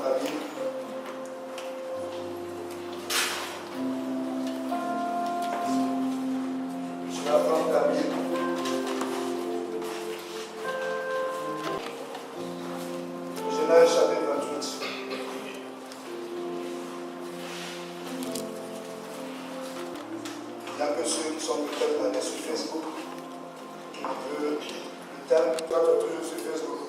ta Bible. Tu vas prendre ta Bible. Genèse chapitre 28. Il y a que ceux qui sont peut-être allés sur Facebook qui veulent le thème. Toi, tu es toujours sur Facebook.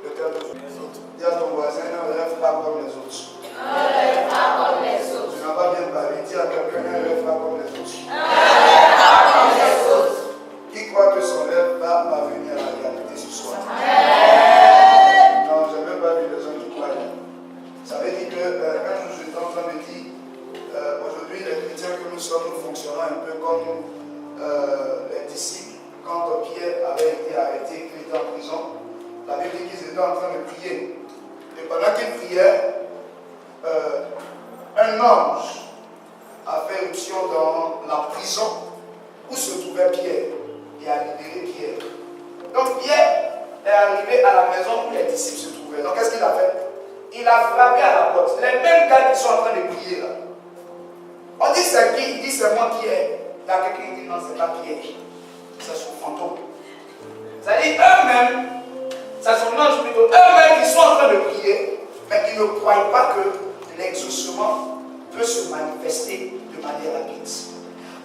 Le thème de les autres. Dis à ton voisin, ne rêve pas comme les autres. Ne rêve pas comme les autres. Tu n'as pas bien parlé. Dis à quelqu'un, ne rêve pas comme les autres. Ne rêve pas comme les autres. Qui croit que son rêve va parvenir à la réalité ce soir? Non, je n'ai même pas vu les gens qui croient. Ça veut dire que quand je suis en train de dire, aujourd'hui, les chrétiens que nous sommes, nous fonctionnons un peu comme les disciples. Quand Pierre avait été arrêté, qu'il était en prison, la Bible dit qu'ils étaient en train de prier. Et pendant qu'ils priaient, un ange a fait éruption dans la prison où se trouvait Pierre et a libéré Pierre. Donc Pierre est arrivé à la maison où les disciples se trouvaient. Donc qu'est-ce qu'il a fait? Il a frappé à la porte. Les mêmes gars qui sont en train de prier là. On dit c'est qui? Il dit c'est moi Pierre. Là quelqu'un dit non, c'est pas Pierre. C'est son fantôme. C'est-à-dire eux-mêmes, c'est son ange plutôt, eux-mêmes qui sont en train de prier, mais qui ne croient pas que l'exaucement peut se manifester de manière rapide.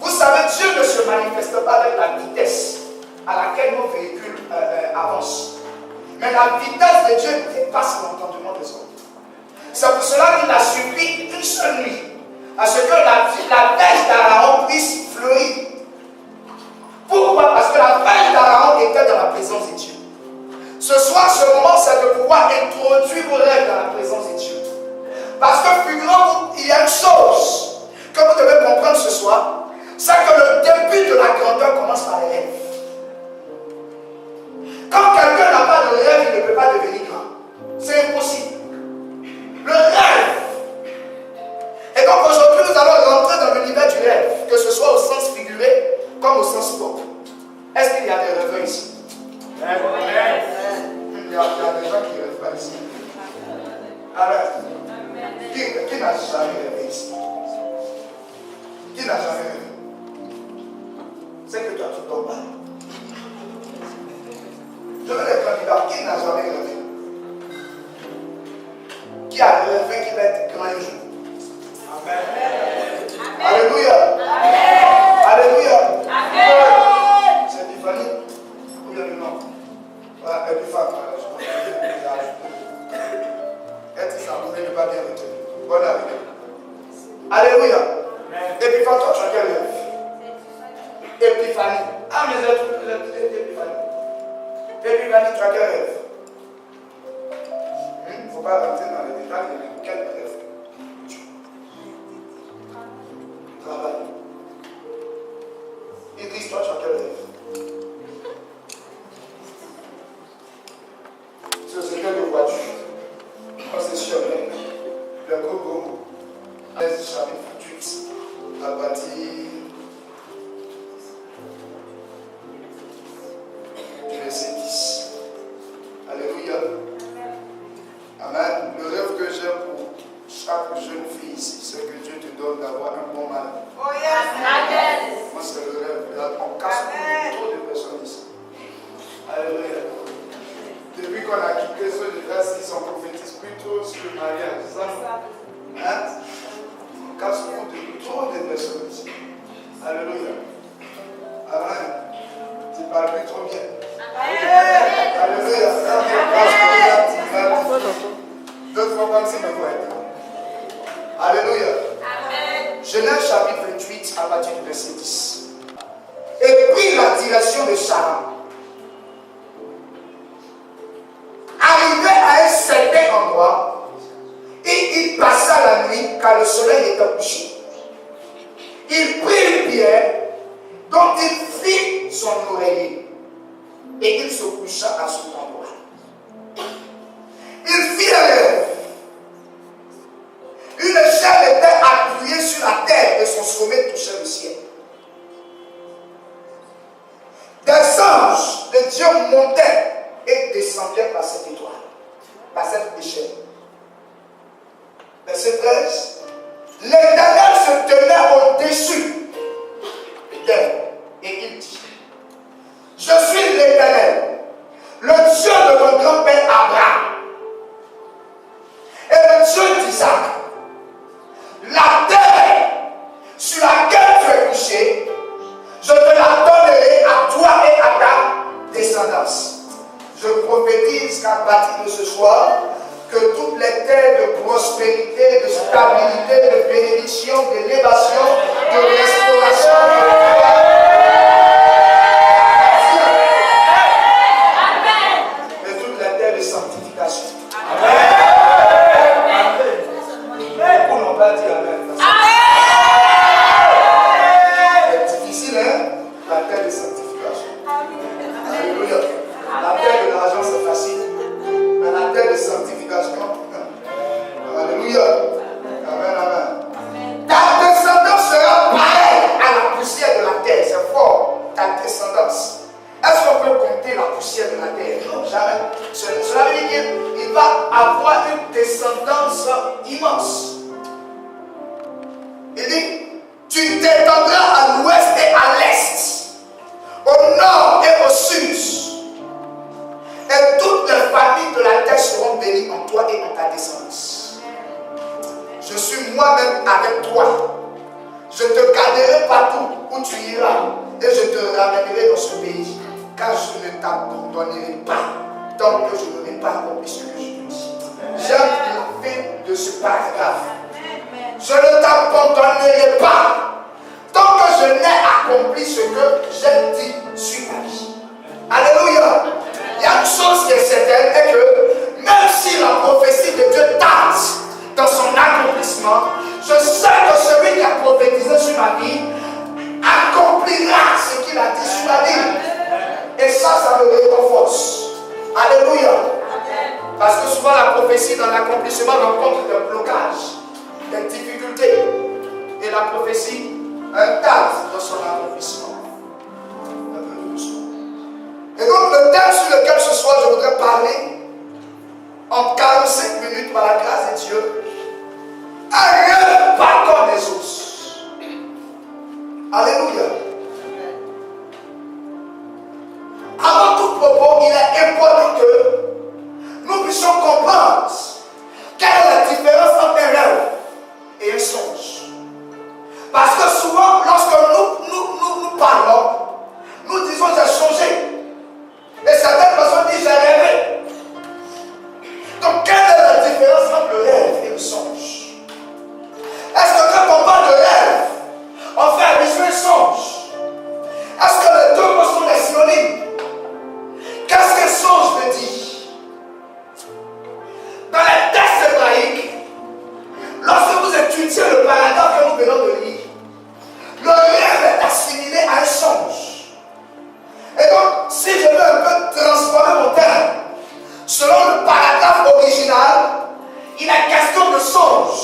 Vous savez, Dieu ne se manifeste pas avec la vitesse à laquelle nos véhicules avancent. Mais la vitesse de Dieu dépasse l'entendement des hommes. C'est pour cela qu'il a suffi une seule nuit à ce que la verge d'Aaron puisse fleurir. Pourquoi? Parce que la verge d'Aaron était dans la présence de Dieu. Ce soir, ce moment, c'est de pouvoir introduire vos rêves dans la présence de Dieu. Parce que, figurez-vous, il y a une chose que vous devez comprendre ce soir, c'est que le début de la grandeur commence par les rêves. Quand quelqu'un n'a pas de rêve, il ne peut pas devenir grand. C'est impossible. Le rêve. Et donc aujourd'hui, nous allons rentrer dans l'univers du rêve, que ce soit au sens figuré comme au sens propre. Est-ce qu'il y a des rêveurs ici? Il y a des gens qui ne rêvent pas ici. Alors, qui n'a jamais rêvé ici? Qui n'a jamais rêvé? C'est que toi, tu ne dors pas. Je veux les candidats. Qui n'a jamais rêvé? Qui a rêvé qu'il va être grand un jour? Amen. Alléluia. Amen. Alléluia. Amen. C'est Tiffany. Ou bien le nom? Voilà, Epiphane. Est-ce que ça vous ne pas bien retenu? Bonne arrivée. Alléluia. Epiphane, toi, tu as quel rêve? Epiphanie. Ah, mais Epiphanie. Epiphanie, tu as quel rêve? Il ne faut pas rentrer dans les détails, mais quel rêve? Travail. Idriss, toi, tu as quel rêve? Société de voiture. Concessionnaire. Le Congo. Chapitre 28. À bâtir. Verset 10. Alléluia. Amen. Le rêve que j'ai pour chaque jeune fille ici, c'est que Dieu te donne d'avoir un bon mari. Oh yes. Amen. Moi, c'est le rêve. Là, on casse trop de personnes ici. Alléluia. Depuis qu'on a quitté ceux de grâce, ils sont prophétisés plutôt sur le mariage. Hein? On casse trop de personnes ici. Alléluia. Amen. Tu parles plus trop bien. Alléluia. D'autres fois comme si me voient. Alléluia. Genèse chapitre 28 à partir du verset 10. Et prit la direction de Charan. Arrivé à un certain endroit, et il passa la nuit car le soleil était couché. Il prit une pierre dont il fit son oreiller et il se coucha à cet endroit. Il fit un rêve. Une échelle était appuyée sur la terre et son sommet touchait le ciel. Des anges de Dieu montaient et descendaient par cette étoile, par cette échelle. verset 13. L'Éternel se tenait au-dessus d'elle et il dit, je suis l'Éternel, le Dieu de ton grand-père Abraham et le Dieu d'Isaac. La terre sur laquelle tu es couché, je te la donnerai à toi et à ta descendance. Je prophétise qu'à partir de ce soir, que toutes les terres de prospérité, de stabilité, de bénédiction, d'élévation, de restauration, de toutes les terres de sanctification. Beaucoup n'ont pas dit Amen. C'est difficile, hein? La terre de sanctification. Alléluia. La terre de l'argent, c'est facile. Mais la terre de sanctification, alléluia. Amen, amen. Ta descendance sera pareille à la poussière de la terre. C'est fort, ta descendance. Est-ce qu'on peut compter la poussière de la terre? Non, jamais. Cela veut dire qu'il va avoir une descendance immense. Il dit, tu t'étendras à l'ouest et à l'est, au nord et au sud. Et toutes les familles de la terre seront bénies en toi et en ta descendance. Je suis moi-même avec toi. Je te garderai partout où tu iras et je te ramènerai dans ce pays. Car je ne t'abandonnerai pas tant que je n'aurai pas accompli ce que je te dis. J'aime la fin de ce paragraphe. Je ne t'abandonnerai pas tant que je n'ai accompli ce que j'ai dit sur ta vie. Alléluia. Il y a une chose qui est certaine, est que même si la prophétie de Dieu tarde dans son accomplissement, je sais que celui qui a prophétisé sur ma vie accomplira ce qu'il a dit sur ma vie. Et ça me réconforte. Alléluia. Parce que souvent la prophétie dans l'accomplissement rencontre des blocages, des difficultés. Et la prophétie tarde dans son accomplissement. Et donc le thème sur lequel ce soir je voudrais parler en 45 minutes par la grâce de Dieu, un rêve pas comme les autres. Alléluia. Avant tout propos, il est important que nous puissions comprendre quelle est la différence entre un rêve et un songe. Parce que souvent, lorsque nous parlons, nous disons j'ai changé. Et certaines personnes disent j'ai rêvé. Donc quelle est la différence entre le rêve et le songe? Est-ce que quand on parle de rêve, on fait allusion à un songe? Est-ce que les deux mots sont des synonymes? Qu'est-ce qu'un songe veut dire? Dans les textes hébraïques, lorsque vous étudiez le paragraphe que nous venons de lire, le rêve est assimilé à un songe. Et donc, si je veux un peu transformer mon terme, selon le paragraphe original, il est question de songe.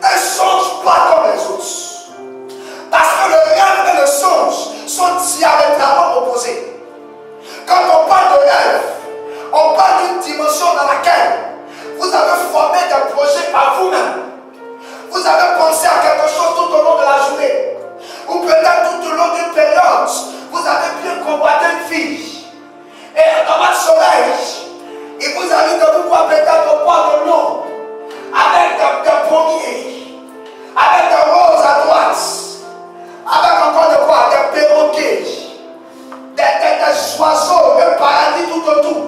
Un songe pas comme les autres. Parce que le rêve et le songe sont diamétralement opposés. Quand on parle de rêve, on parle d'une dimension dans laquelle vous avez formé des projets par vous-même. Vous avez pensé à quelque chose tout au long de la journée. Ou peut-être tout au long d'une période, vous avez bien combattu une fille. Et dans votre sommeil, il vous arrive de vous voir peut-être boire de l'eau, avec des pommiers, avec des roses à droite, avec encore de quoi, des perroquets, des oiseaux, un paradis tout autour.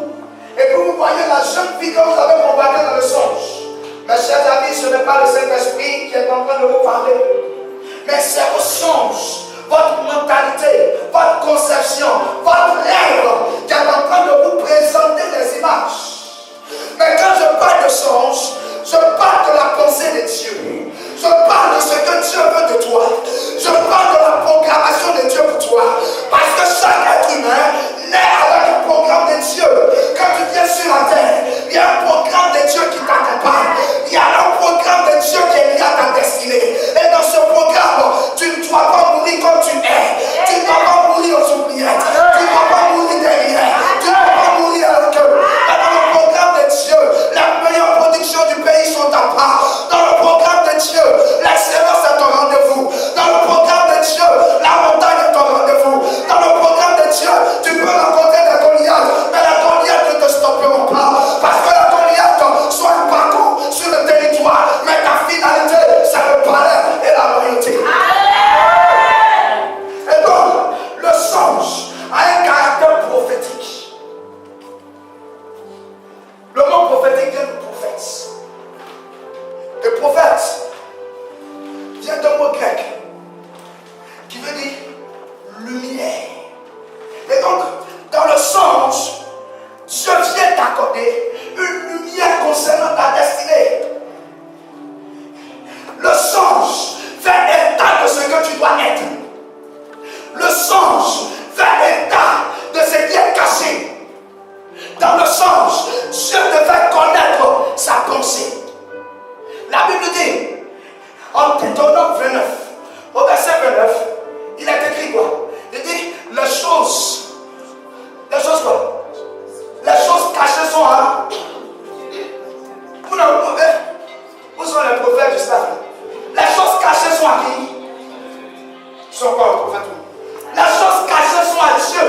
Et puis vous voyez la jeune fille que vous avez combattue dans le songe. Mes chers amis, ce n'est pas le Saint-Esprit qui est en train de vous parler, mais c'est vos songes, votre mentalité, votre conception, votre rêve qui est en train de vous présenter La Bible dit, en Deutéronome 29, au verset 29, il est écrit quoi? Il dit, les choses quoi? Les choses cachées sont à... Vous n'avez pas vu? Où sont les prophètes du stade? Les choses cachées sont à qui? Sont quoi les prophètes? Les choses cachées sont à Dieu.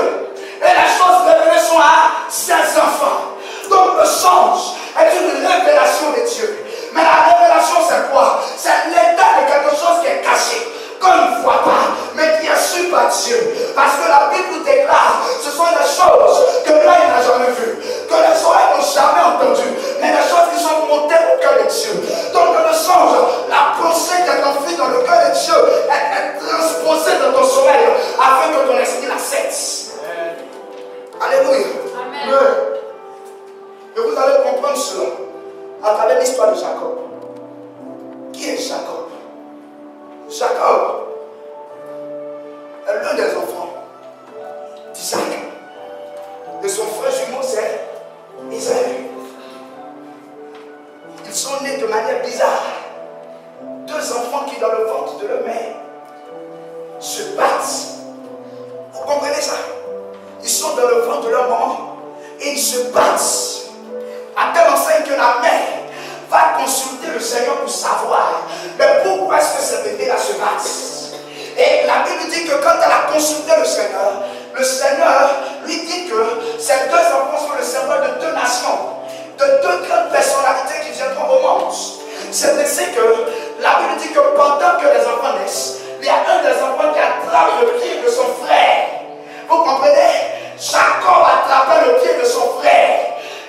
Et les choses révélées sont à ses enfants. Donc le songe est une révélation de Dieu. Mais la révélation c'est quoi? C'est l'état de quelque chose qui est caché, qu'on ne voit pas, mais qui est su par Dieu. Parce que la Bible nous déclare, ce sont des choses que l'œil n'a jamais vues, que les oreilles n'ont jamais entendues, mais des choses qui sont montées au cœur de Dieu. Donc le songe, la pensée qui est enfouie dans le cœur de Dieu, est transposée dans ton sommeil, afin que ton esprit l'accepte. Alléluia. Amen. Et vous allez comprendre cela à travers l'histoire de Jacob. Qui est Jacob? Jacob est l'un des enfants d'Isaac. Et son frère jumeau, c'est Isaïe. Ils sont nés de manière bizarre. Deux enfants qui, dans le ventre de leur mère, se battent. Vous comprenez ça? Ils sont dans le ventre de leur maman et ils se battent. À telle enseigne que la mère va consulter le Seigneur pour savoir mais pourquoi est-ce que ces bébés-là se battent. Et la Bible dit que quand elle a consulté le Seigneur lui dit que ces deux enfants sont le symbole de deux nations, de deux grandes personnalités qui viendront au monde. C'est ainsi que la Bible dit que pendant que les enfants naissent, il y a un des enfants qui attrape le pied de son frère. Vous comprenez? Jacob attrapait le pied de son frère.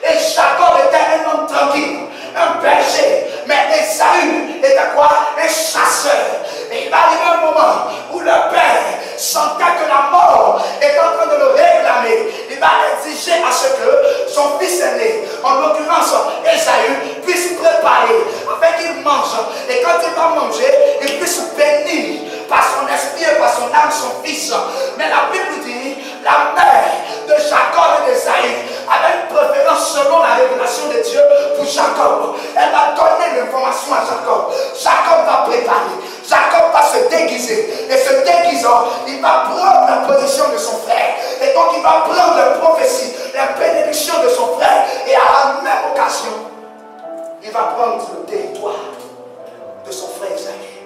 Et Jacob était un homme tranquille, un berger. Mais Esaü était quoi? Un chasseur. Et il va arriver un moment où le père sentait que la mort est en train de le réclamer. Il va exiger à ce que son fils aîné, en l'occurrence Esaü, puisse préparer afin qu'il mange. Et quand il va manger, il puisse bénir par son esprit et par son âme son fils. Mais la Bible dit, la mère de Jacob et d'Esaü avait une préférence selon la révélation de Dieu pour Jacob. Elle va donner l'information à Jacob. Jacob va préparer. Jacob va se déguiser. Et se déguisant, il va prendre la position de son frère. Et donc il va prendre la prophétie, la bénédiction de son frère. Et à la même occasion, il va prendre le territoire de son frère Isaïe.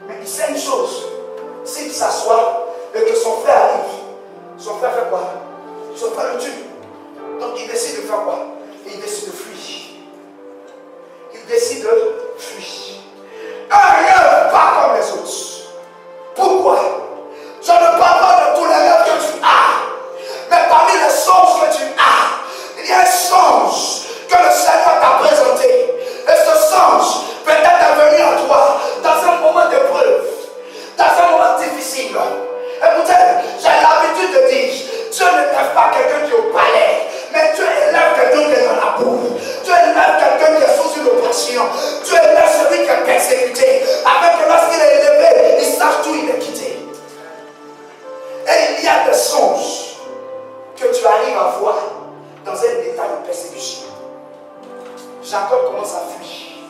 Mais il sait une chose. S'il s'assoit et que son frère arrive, son frère fait quoi? Son frère le tue. Donc il décide de faire quoi? Il décide de fuir. Il décide de fuir. Un rêve pas comme les autres. Pourquoi? Je ne parle pas de tous les rêves que tu as, mais parmi les songes que tu as, il y a un songe que le Seigneur t'a présenté. Et ce songe peut-être venu à toi dans un moment d'épreuve, dans un moment difficile. Écoutez, j'ai l'habitude de dire, Dieu ne lève pas quelqu'un qui est au palais, mais Dieu élève quelqu'un qui est dans la boue. Dieu élève quelqu'un qui est sous une oppression. Dieu élève celui qui est persécuté, afin que lorsqu'il est élevé, il sache d'où il est quitté. Et il y a des songes que tu arrives à voir dans un état de persécution. Jacob commence à fuir.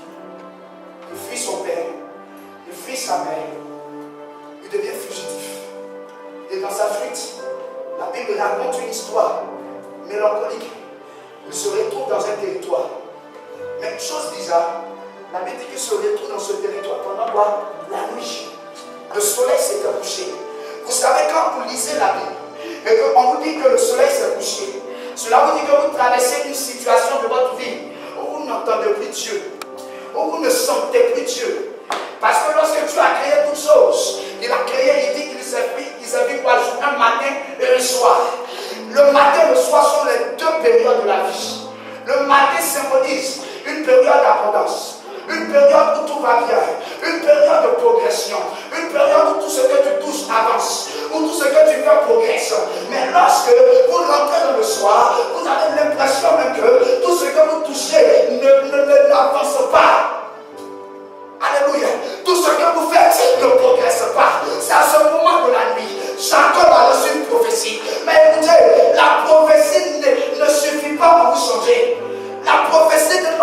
Il fuit son père, il fuit sa mère, il devient fugitif. Et dans sa fuite, la Bible raconte une histoire mélancolique. Il se retrouve dans un territoire. Mais une chose bizarre, la Bible dit qu'il se retrouve dans ce territoire pendant quoi? La nuit. Le soleil s'était couché. Vous savez, quand vous lisez la Bible et qu'on vous dit que le soleil s'est couché, cela vous dit que vous traversez une situation de votre vie où vous n'entendez plus Dieu, où vous ne sentez plus Dieu. Parce que lorsque Dieu a créé toutes choses, il a créé, il dit qu'il s'est vu quoi? Un matin et un soir. Le matin et le soir sont les deux périodes de la vie. Le matin symbolise une période d'abondance, une période où tout va bien, une période de progression, une période où tout ce que tu touches avance, où tout ce que tu fais progresse. Mais lorsque vous rentrez dans le soir, vous avez l'impression même que tout ce que vous touchez n'avance pas. Alléluia. Tout ce que vous faites ne progresse pas. C'est à ce moment de la nuit. Jacob a reçu une prophétie. Mais écoutez, la prophétie ne suffit pas pour vous changer. La prophétie ne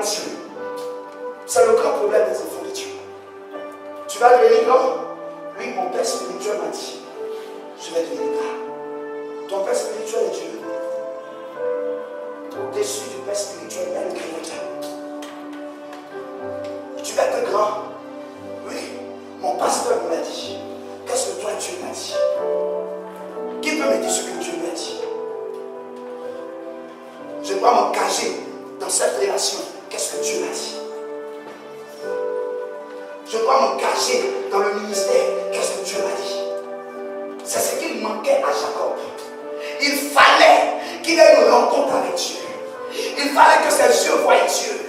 avec Dieu. C'est le grand problème des enfants de Dieu. Tu vas devenir grand. Lui, mon père spirituel m'a dit, je vais devenir grand. Ton père spirituel est Dieu. Au-dessus du père spirituel, il y a le Créateur. Tu vas être grand. Oui, mon pasteur me l'a dit. Qu'est-ce que toi Dieu m'a dit? Qui peut me dire ce que Dieu m'a dit? Je dois m'engager dans cette relation. Qu'est-ce que Dieu m'a dit? Je dois m'engager dans le ministère. Qu'est-ce que Dieu m'a dit? C'est ce qu'il manquait à Jacob. Il fallait qu'il ait une rencontre avec Dieu. Il fallait que ses yeux voient Dieu.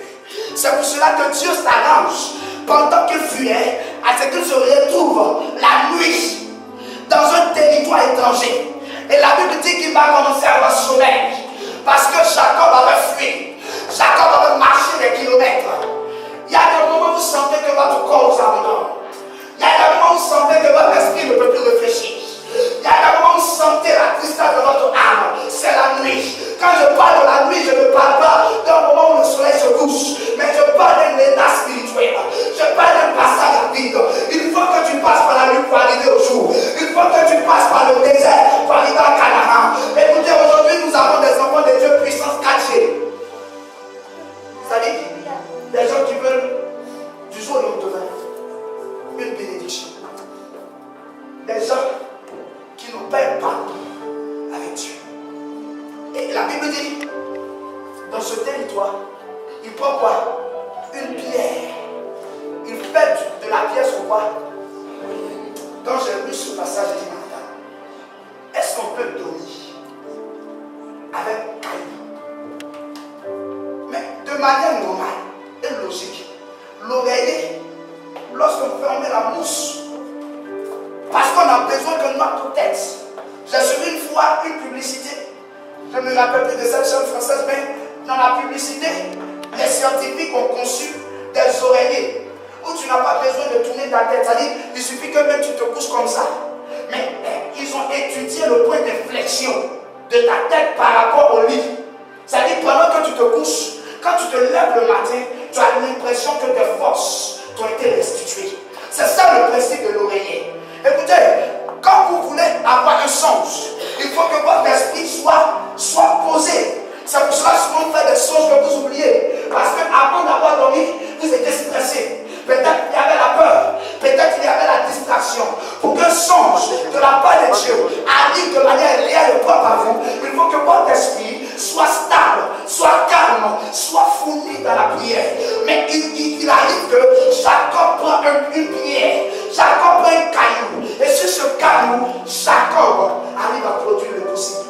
C'est pour cela que Dieu s'arrange pendant qu'il fuyait à ce qu'il se retrouve la nuit dans un territoire étranger. Et la Bible dit qu'il va commencer à avoir sommeil parce que Jacob avait fui. Jacob avait marché des kilomètres. Il y a des moments où vous sentez que votre corps vous abandonne. Il y a des moments où vous sentez que votre esprit ne peut plus réfléchir. Il y a des moments où vous sentez la tristesse de votre âme. C'est la nuit. Quand je parle de la nuit, je ne parle pas d'un moment où le soleil se couche, mais je parle d'un état spirituel. Je parle d'un passage rapide. Il faut que tu passes par la nuit pour arriver au jour. Il faut que tu passes par le désert pour arriver à Canaan. Écoutez, aujourd'hui, nous avons des enfants de Dieu puissance 4G. C'est-à-dire des gens qui veulent du jour au lendemain une bénédiction. Des gens qui n'ont pas un parcours avec Dieu. Et la Bible dit, dans ce territoire, il prend quoi? Une pierre. Il fait de la pierre son quoi? Quand j'ai lu ce passage, j'ai dit, est-ce qu'on peut dormir avec caillou? Mais de manière normale et logique, l'oreiller, lorsqu'on ferme la mousse, parce qu'on a besoin de notre tête. J'ai suivi une fois une publicité. Je ne me rappelle plus de cette chaîne française, mais dans la publicité, les scientifiques ont conçu des oreillers où tu n'as pas besoin de tourner ta tête. C'est-à-dire, il suffit que même tu te couches comme ça. Mais ils ont étudié le point d'inflexion de ta tête par rapport au lit. C'est-à-dire, pendant que tu te couches, quand tu te lèves le matin, tu as l'impression que tes forces t'ont été restituées. C'est ça le principe de l'oreiller. Écoutez, quand vous voulez avoir un songe, il faut que votre esprit soit posé. C'est pour cela que souvent on fait des songes que vous oubliez. Parce qu'avant d'avoir dormi, vous étiez stressé. Peut-être il y avait la peur, peut-être il y avait la distraction. Pour qu'un songe de la part de Dieu arrive de manière réelle et propre à vous, il faut que votre esprit soit stable, soit calme, soit fourni dans la prière. Mais il arrive que Jacob prend une pierre, Jacob prend un caillou. Et sur ce caillou, Jacob arrive à produire le possible.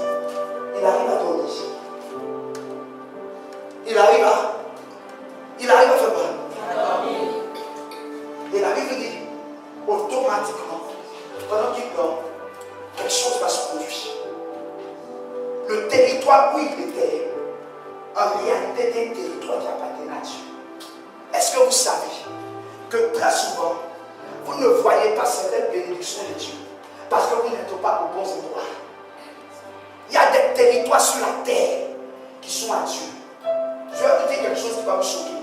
Il arrive à dormir. Il arrive à faire quoi? Et la Bible dit, automatiquement, pendant qu'il dort, quelque chose va se produire. Le territoire où il était, en réalité, était un territoire qui appartenait à Dieu. Est-ce que vous savez que très souvent, vous ne voyez pas certaines bénédictions de Dieu parce que vous n'êtes pas aux bons endroits? Il y a des territoires sur la terre qui sont à Dieu. Je vais vous dire quelque chose qui va vous choquer.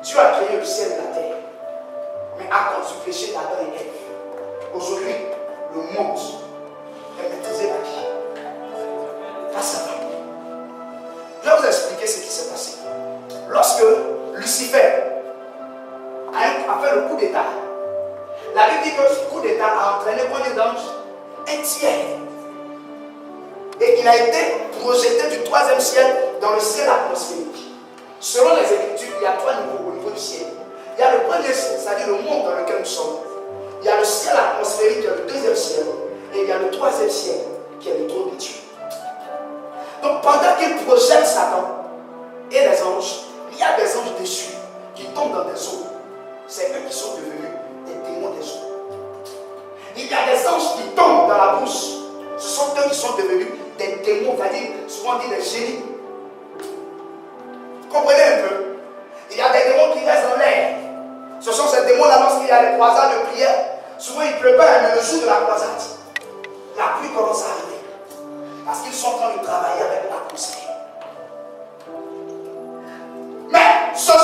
Dieu a créé le ciel et la terre. Mais à cause du péché d'Adam et Ève, aujourd'hui, le monde est maîtrisé par qui? Par Satan. Je vais vous expliquer ce qui s'est passé. Lorsque Lucifer a fait le coup d'état, la Bible dit que ce coup d'état a entraîné combien d'anges? Un tiers. Et il a été projeté du troisième ciel dans le ciel atmosphérique. Selon les Écritures, il y a 3 niveaux au niveau du ciel. Il y a le premier ciel, c'est-à-dire le monde dans lequel nous sommes. Il y a le ciel atmosphérique, qui est le deuxième ciel. Et il y a le troisième ciel, qui est le trône de Dieu. Donc pendant qu'il projette Satan et les anges, il y a des anges déçus qui tombent dans des eaux. C'est eux qui sont devenus des démons des eaux. Il y a des anges qui tombent dans la bouche. Ce sont eux qui sont devenus des démons, c'est-à-dire souvent on dit des génies. Comprenez un peu? Il y a des démons qui restent dans l'air. Ce sont ces démons-là, lorsqu'il y a des croisades de prière, souvent il pleut pas, mais le jour de la croisade, la pluie commence à arriver. Parce qu'ils sont en train de travailler avec l'atmosphère. Mais ce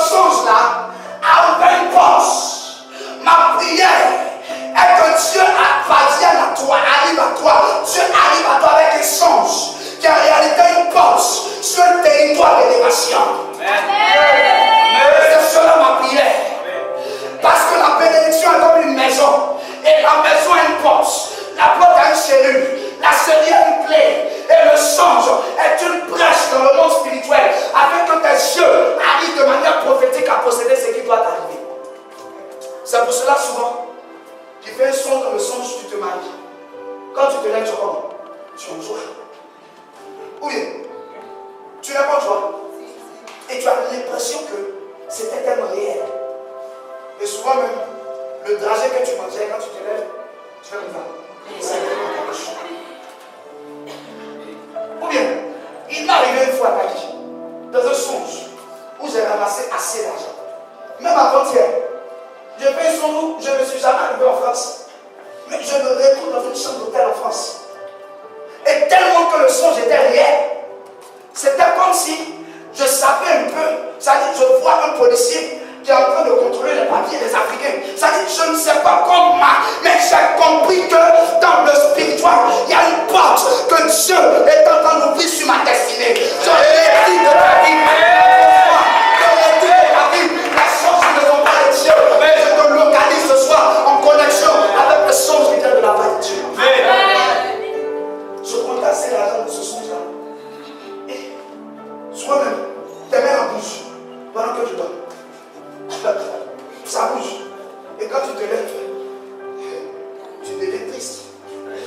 C'est pour cela souvent, tu fais un songe dans le songe, tu te maries. Quand tu te lèves, tu es comment? Tu es en joie. Ou bien, tu n'es pas en joie. Et tu as l'impression que c'était tellement réel. Et souvent même, le dragé que tu mangeais quand tu te lèves, tu fais comme ça. C'est tellement quelque chose. Ou bien, il m'est arrivé une fois à Paris, dans un songe, où j'ai ramassé assez d'argent. Même avant-hier, je fais un songe où je ne suis jamais arrivé en France. Mais je me retrouve dans une chambre d'hôtel en France. Et tellement que le songe était réel, c'était comme si je savais un peu, c'est-à-dire je vois un policier qui est en train de contrôler les papiers des Africains. C'est-à-dire je ne sais pas comment, mais j'ai compris que dans le spirituel, il y a une porte que Dieu est en train d'ouvrir sur ma destinée. Je l'ai dit de la vie. Je l'ai dit de la vie. Les songes ne sont pas de Dieu. Mais je te localise ce soir en connexion avec le songe qui vient de la part de Dieu. Je compte assez l'argent de ce songe-là. Et soi-même, tes mains en bouche pendant que je dors. Ça bouge. Et quand tu te lèves, tu deviens triste.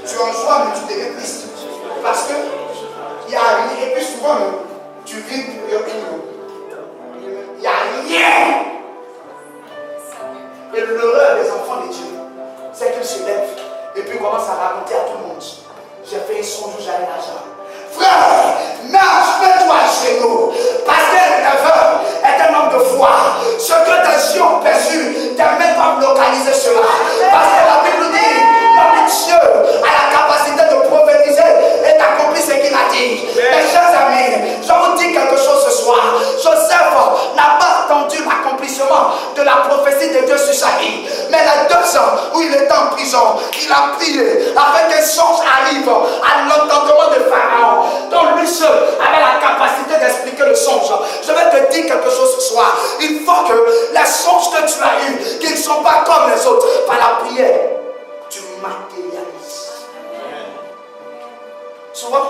Tu es en joie, mais tu deviens triste. Parce que il n'y a rien. Et puis souvent, tu vis pour rien. Il n'y a rien. Et l'horreur des enfants de Dieu, c'est qu'ils se lèvent et puis commencent à raconter à tout le monde. J'ai fait un songe où j'avais l'argent. Frère, marche, mets-toi à genoux. Parce que le neveu est un homme de foi. Ce que tes yeux ont perçu, tes mains doivent localiser cela. Parce que la Bible dit, l'homme de Dieu a la capacité de prophétiser et d'accomplir ce qu'il a dit. Mes chers amis, je vous dis quelque chose ce soir. Joseph n'a pas attendu l'accomplissement de la prophétie de Dieu sur sa vie. Mais les 2 ans où il était en prison, il a prié afin qu'un songe arrive à l'entendement de Pharaon. Donc lui seul avait la capacité d'expliquer le songe. Je vais te dire quelque chose ce soir. Il faut que les songes que tu as eus, qu'ils ne sont pas comme les autres, par la prière, tu matérialises. Souvent,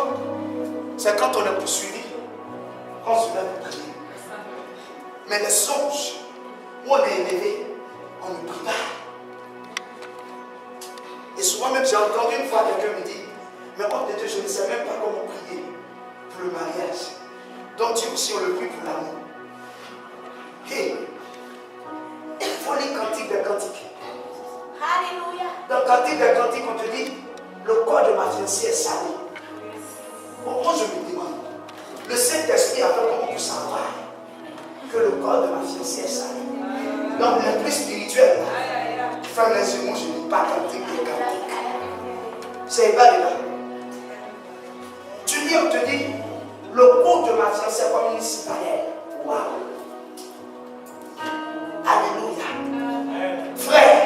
c'est quand on est poursuivi qu'on se lève pour prier. Mais les songes, où on est élevé, on ne prie pas. Et souvent même, j'ai entendu une fois quelqu'un me dire, mais homme de Dieu, je ne sais même pas comment prier pour le mariage. Donc Dieu aussi, on le prie pour l'amour. Hey, il faut les cantiques des cantiques. Alléluia. Dans le cantique des cantiques, on te dit, le corps de ma fiancée est salé. Bon, moi je me demande, le Saint-Esprit a fait comment pour savoir que le corps de ma fiancée est salé. Donc le plus spirituel, ferme les yeux, moi je ne dis pas cantique des cantiques. C'est pas là. Tu dis, on te dit, le cours de ma fiancée est comme une citadelle. Waouh! Alléluia. Frère,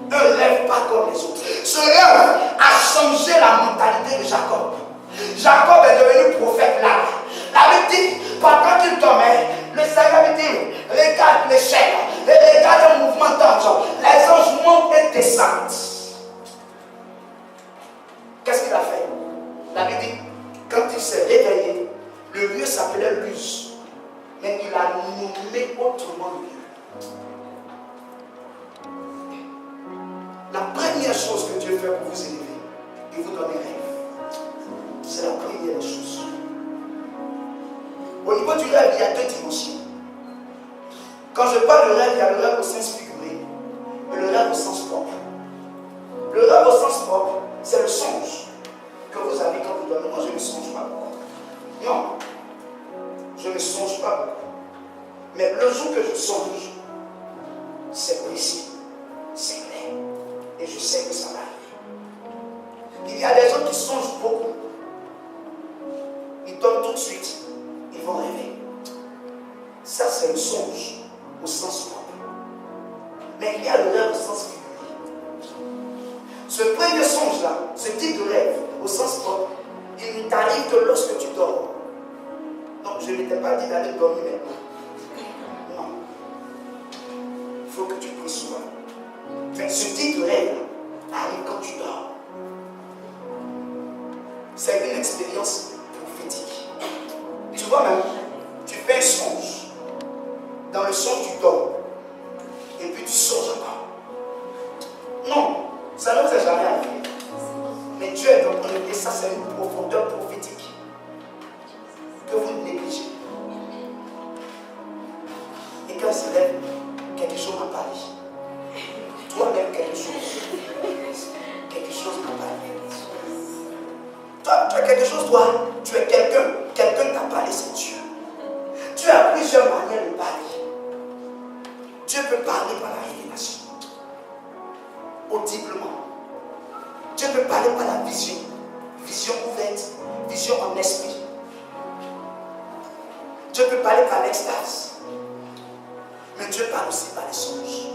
ne rêve pas comme les autres. Ce rêve a changé la mentalité de Jacob. Jacob est devenu prophète là. La Bible dit, pendant qu'il dormait, le Seigneur dit, regarde l'échelle et regarde le mouvement d'ange. Les anges montent et descendent. Qu'est-ce qu'il a fait? La Bible dit, quand il s'est réveillé, le lieu s'appelait Luz. Mais il a nommé autrement le lieu. La première chose que Dieu fait pour vous élever, il vous donne un rêve. C'est la première des choses. Au niveau du rêve, il y a 2 dimensions. Quand je parle de rêve, il y a le rêve au sens figuré et le rêve au sens propre. Le rêve au sens propre, c'est le songe que vous avez quand vous dormez. Moi, je ne songe pas beaucoup. Non, je ne songe pas beaucoup. Mais le jour que je songe, c'est précis, c'est clair. Et je sais que ça va arriver. Il y a des gens qui songent beaucoup. Ils dorment tout de suite. Ils vont rêver. Ça, c'est le songe au sens propre. Mais il y a le rêve au sens figuré. Ce premier songe-là, ce type de rêve au sens propre, il ne t'arrive que lorsque tu dors. Donc, je ne t'ai pas dit d'aller dormir maintenant. Non. Il faut que tu pries souvent. Mais ce type de rêve arrive quand tu dors. C'est une expérience prophétique. Tu vois même, tu fais un songe. Dans le songe, tu dors. Et puis tu songes encore. Non, ça ne vous est jamais arrivé. Mais Dieu est donc connecté, ça c'est une profondeur prophétique que vous négligez. Et quand il se lève, quelque chose m'a parlé. Toi-même, quelque chose. Quelque chose m'a parlé. Toi, tu as quelque chose, toi. Tu es quelqu'un. Quelqu'un t'a parlé, c'est Dieu. Dieu a plusieurs manières de parler. Dieu peut parler par la révélation. Audiblement. Dieu peut parler par la vision. Vision ouverte. Vision en esprit. Dieu peut parler par l'extase. Mais Dieu parle aussi par les songes.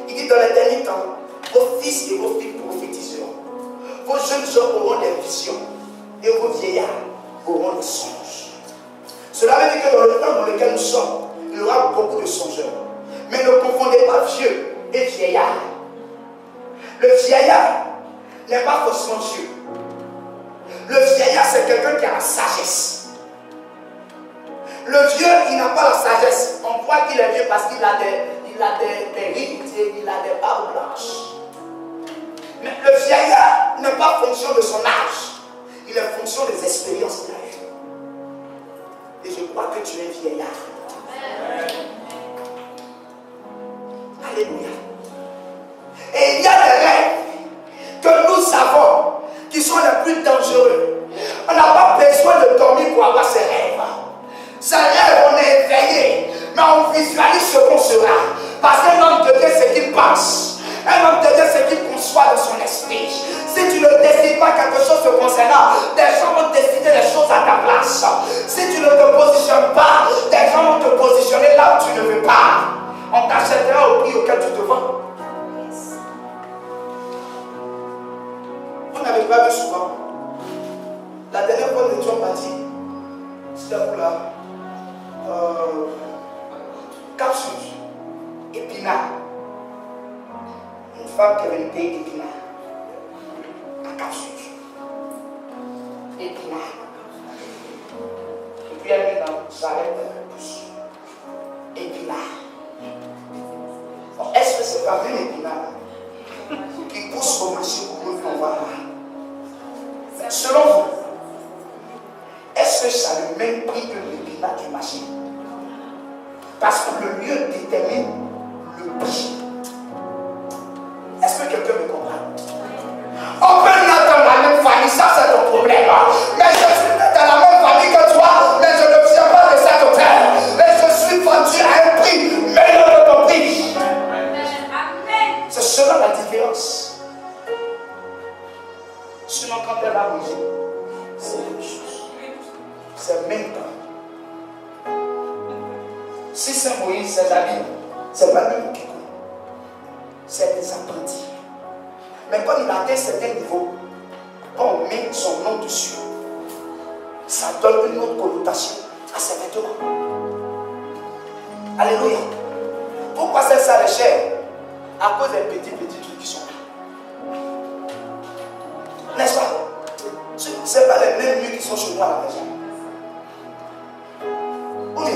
Il dit dans les derniers temps, vos fils et vos filles prophétiseront. Vos jeunes gens auront des visions. Et vos vieillards auront des songes. Cela veut dire que dans le temps dans lequel nous sommes, il y aura beaucoup de songeurs. Mais ne confondez pas vieux et vieillard. Le vieillard n'est pas forcément vieux. Le vieillard, c'est quelqu'un qui a la sagesse. Le vieux, il n'a pas la sagesse. On croit qu'il est vieux parce qu'il a des rides, il a des barbes blanches. Mais le vieillard n'est pas fonction de son âge. Il est fonction des expériences qu'il a eues. Et je crois que tu es vieillard. Alléluia. Et il y a des rêves que nous savons qui sont les plus dangereux. On n'a pas besoin de dormir pour avoir ces rêves. Ces rêves, on est éveillé, mais on visualise ce qu'on sera. Parce qu'un homme de Dieu, c'est qu'il pense. Un homme de Dieu, c'est qu'il conçoit dans son esprit. Si tu ne décides pas quelque chose te concernant, des gens vont décider les choses à ta place. Si tu ne te positionnes pas, des gens vont te positionner là où tu ne veux pas. On t'achètera au prix auquel tu te vends. Vous n'avez pas vu souvent. La dernière fois que nous étions partis, c'était pour la capsule épinard. Une femme qui avait une pays d'épinard. La capsule épinard. Et puis elle met dans sa lèvre un pouce. Épinard. Bon, est-ce que c'est pas même épinard qui pousse au marché pour nous qu'on va là? Selon vous, est-ce que ça a le même prix que l'épinard du marché? Parce que le lieu détermine le prix. Est-ce que quelqu'un me comprend? On peut naître dans la même famille, ça c'est ton problème. Mais je suis né dans la même famille que toi, mais je ne viens pas de cette terre. Mais je suis vendu à un prix meilleur que ton prix. C'est cela la différence. Sinon, quand elle a mangé, c'est la même chose. C'est le même temps. Si c'est Moïse, ses amis, c'est pas lui qui coule. C'est des apprentis. Mais quand il a atteint un certain niveau, quand on met son nom dessus, ça donne une autre connotation à ses vêtements. Alléluia. Pourquoi c'est ça les chers? À cause des petits trucs qui sont là. N'est-ce pas? Ce n'est pas les mêmes lieux qui sont chez moi à la maison. Oui.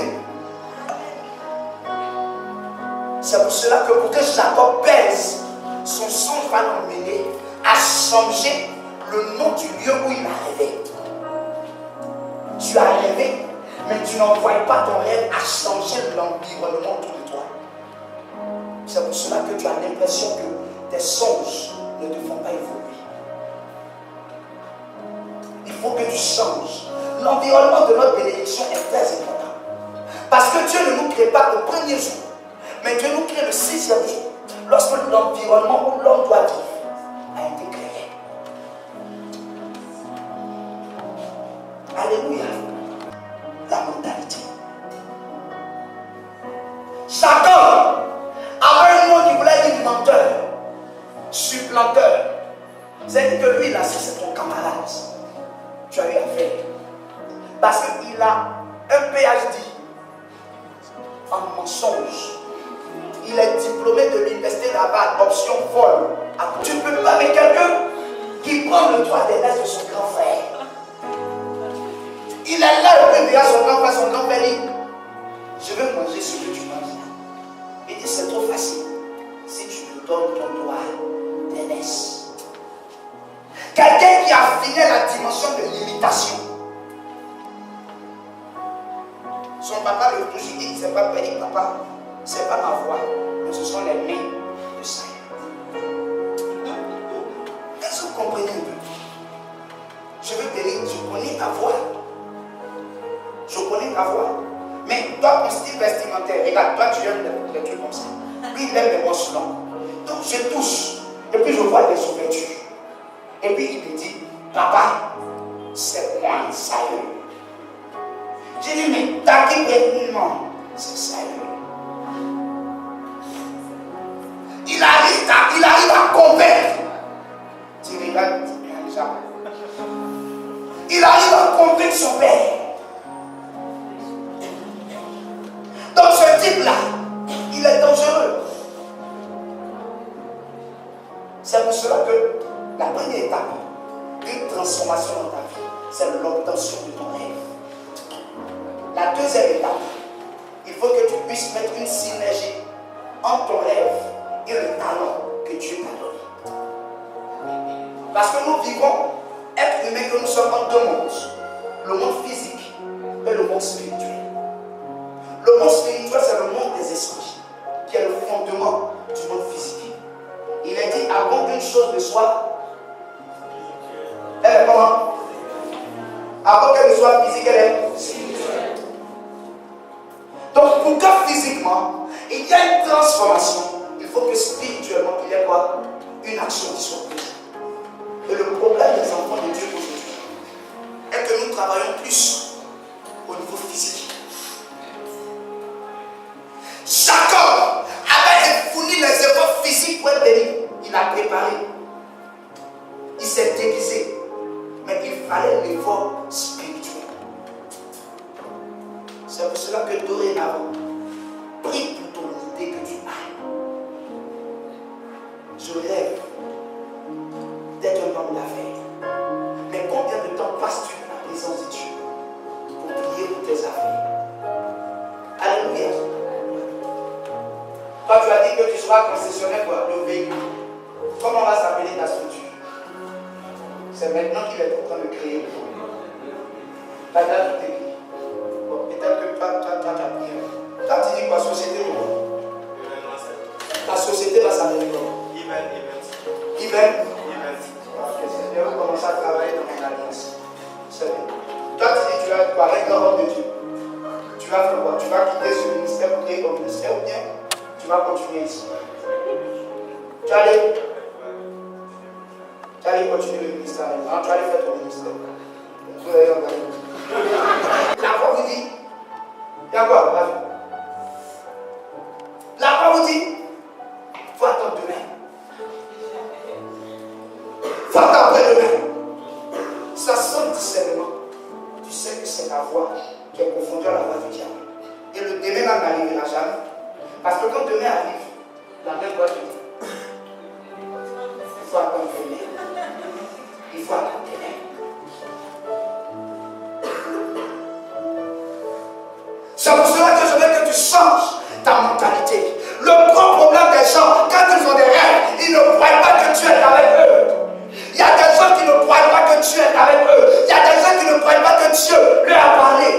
C'est pour cela que pour que Jacob pèse, son songe va l'emmener à changer le nom du lieu où il a rêvé. Tu as rêvé, mais tu n'envoies pas ton rêve à changer l'environnement autour de toi. C'est pour cela que tu as l'impression que tes songes ne te font pas évoluer. Il faut que tu changes. L'environnement de notre bénédiction est très important. Parce que Dieu ne nous crée pas au premier jour, mais Dieu nous crée le 6e jour, lorsque l'environnement où l'homme doit vivre a été créé. Alléluia. La mentalité. Chacun avait un nom qui voulait dire menteur, supplanteur. C'est que lui là, c'est ton camarade. Tu as eu affaire. Parce qu'il a un PhD en mensonge. Il est diplômé de l'université d'Harvard, option vol. Tu ne peux pas avec quelqu'un qui prend le droit des restes de son grand frère. Il est là, il peut dire à son grand frère dit, je veux manger ce que tu manges là. Il dit, c'est trop facile. Si tu me donnes ton droit des affinait la dimension de l'imitation. Son papa le touche, il dit, c'est pas papa, il dit, papa, c'est pas ma voix, mais ce sont les mains de Saïd. Est-ce que vous comprenez un peu? Je veux te dire, je connais ta voix. Je connais ta voix. Mais toi, ton style vestimentaire, regarde, toi tu aimes les trucs comme ça. Lui, il aime les manches longues. Donc je touche. Et puis je vois des ouvertures. Et puis il me dit, papa, c'est moi, Saïd. J'ai dit, mais t'as qui est non, c'est Saïd. Il arrive à convaincre. Tu regardes, il arrive à convaincre son père. Donc ce type-là, il est dangereux. C'est pour cela que la première étape d'une transformation dans ta vie, c'est l'obtention de ton rêve. La deuxième étape, il faut que tu puisses mettre une synergie entre ton rêve et le talent que Dieu t'a donné. Parce que nous vivons, être humain que nous sommes en deux mondes. Le monde physique et le monde spirituel. Le monde spirituel, c'est le monde des esprits, qui est le fondement du monde physique. Il est dit, avant qu'une chose ne soit, elle est comment? Avant qu'elle ne soit physique, elle est spirituelle. Donc, pour que physiquement, il y ait une transformation, il faut que spirituellement, il y ait quoi? Une action qui soit prise. Et le problème des enfants de Dieu aujourd'hui est que nous travaillons plus au niveau physique. Jacob avait fourni les efforts physiques pour être béni. Il a préparé. Il s'est déguisé. Mais il fallait l'effort spirituel. C'est pour cela que dorénavant, prie pour ton idée que tu ailles. Je rêve d'être un homme d'affaires. Mais combien de temps passes-tu dans la présence de Dieu pour prier pour tes affaires? Alléluia. Toi, tu as dit que tu seras concessionnaire de véhicule. Comment va s'appeler ta structure? C'est maintenant qu'il est en train de créer. La date tout écrit. Bon, peut-être que toi, tu as prié. Toi, tu dis quoi? Société ou quoi? Ta société va s'appeler comment? Event. Je vais commencer à travailler dans mon alliance. C'est bien. Toi, tu dis, tu vas être quoi? Avec l'ordre de Dieu. Tu vas faire quoi? Tu vas quitter ce ministère pour créer ton ministère ou bien tu vas continuer ici? Tu vas aller continuer le ministère. Non, tu vas aller faire ton ministère. Vous allez regarder. La foi vous dit, il y a quoi? La foi vous dit, il faut attendre demain. Il faut attendre après-demain. Ça sent discernement. Tu sais que c'est la voix qui est confondue à la voix du diable. Et le demain là n'arrivera jamais. Parce que quand demain arrive, la même voix te dit, il faut attendre demain. Il faut attendre demain. C'est pour cela que je veux que tu changes ta mentalité. Le gros problème des gens, quand ils ont des rêves, ils ne croient pas que tu es avec eux. Il y a des gens qui ne croient pas que tu es avec eux. Il y a des gens qui ne croient pas que Dieu leur a parlé.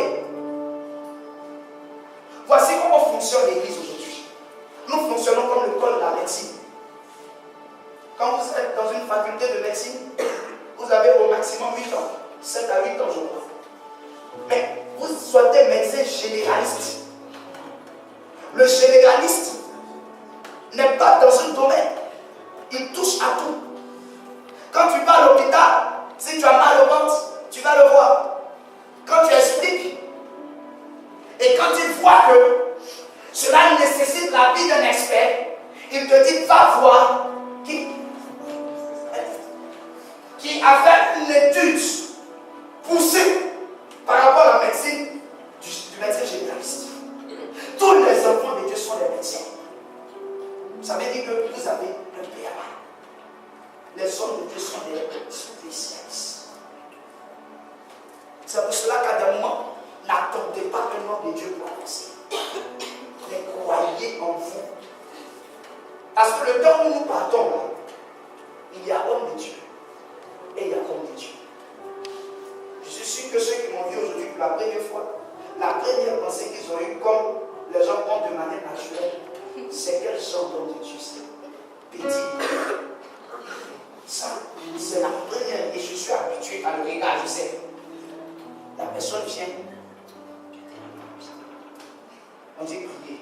Voici comment fonctionne l'église aujourd'hui. Nous fonctionnons comme l'école de la médecine. Quand vous êtes dans une faculté de médecine, vous avez au maximum 8 ans. 7 à 8 ans, je crois. Mais vous soyez médecin généraliste. Le généraliste n'est pas dans un domaine. Il touche à tout. Quand tu vas à l'hôpital, si tu as mal au ventre, tu vas le voir. Quand tu expliques, et quand il voit que cela nécessite la vie d'un expert, il te dit, va voir qui a fait une étude poussée par rapport à la médecine du médecin généraliste. Tous les enfants de Dieu sont des médecins. Ça veut dire que vous avez un PAA. Les hommes de Dieu sont des spécialistes. C'est pour cela qu'à des moments, n'attendez pas un homme de Dieu pour avancer. Mais croyez en vous. Parce que le temps où nous partons, là, il y a homme de Dieu et il y a homme de Dieu. la première fois, la première pensée qu'ils ont eue, comme les gens ont de manière naturelle, c'est quel genre d'homme de Dieu c'est. Petit. Ça, c'est la première et je suis habitué à le regarder, je sais. La personne vient, on dit prier.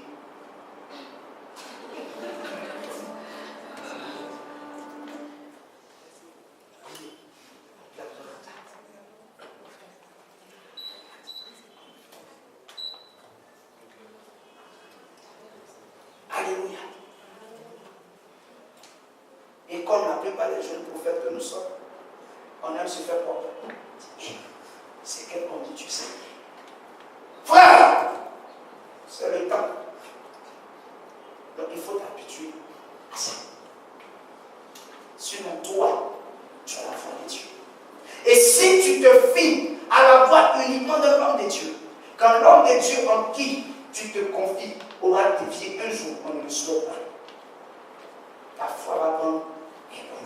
Alléluia. Et comme la plupart des jeunes prophètes que nous sommes, on aime se faire porter. C'est quel homme de Dieu c'est. Frère, c'est le temps. Donc il faut t'habituer à ça. Sinon toi, tu as la foi de Dieu. Et si tu te fies à la voix uniquement de l'homme de Dieu, quand l'homme de Dieu en qui tu te confies aura dévié un jour, on ne le souhaite pas. Ta foi va prendre et bon.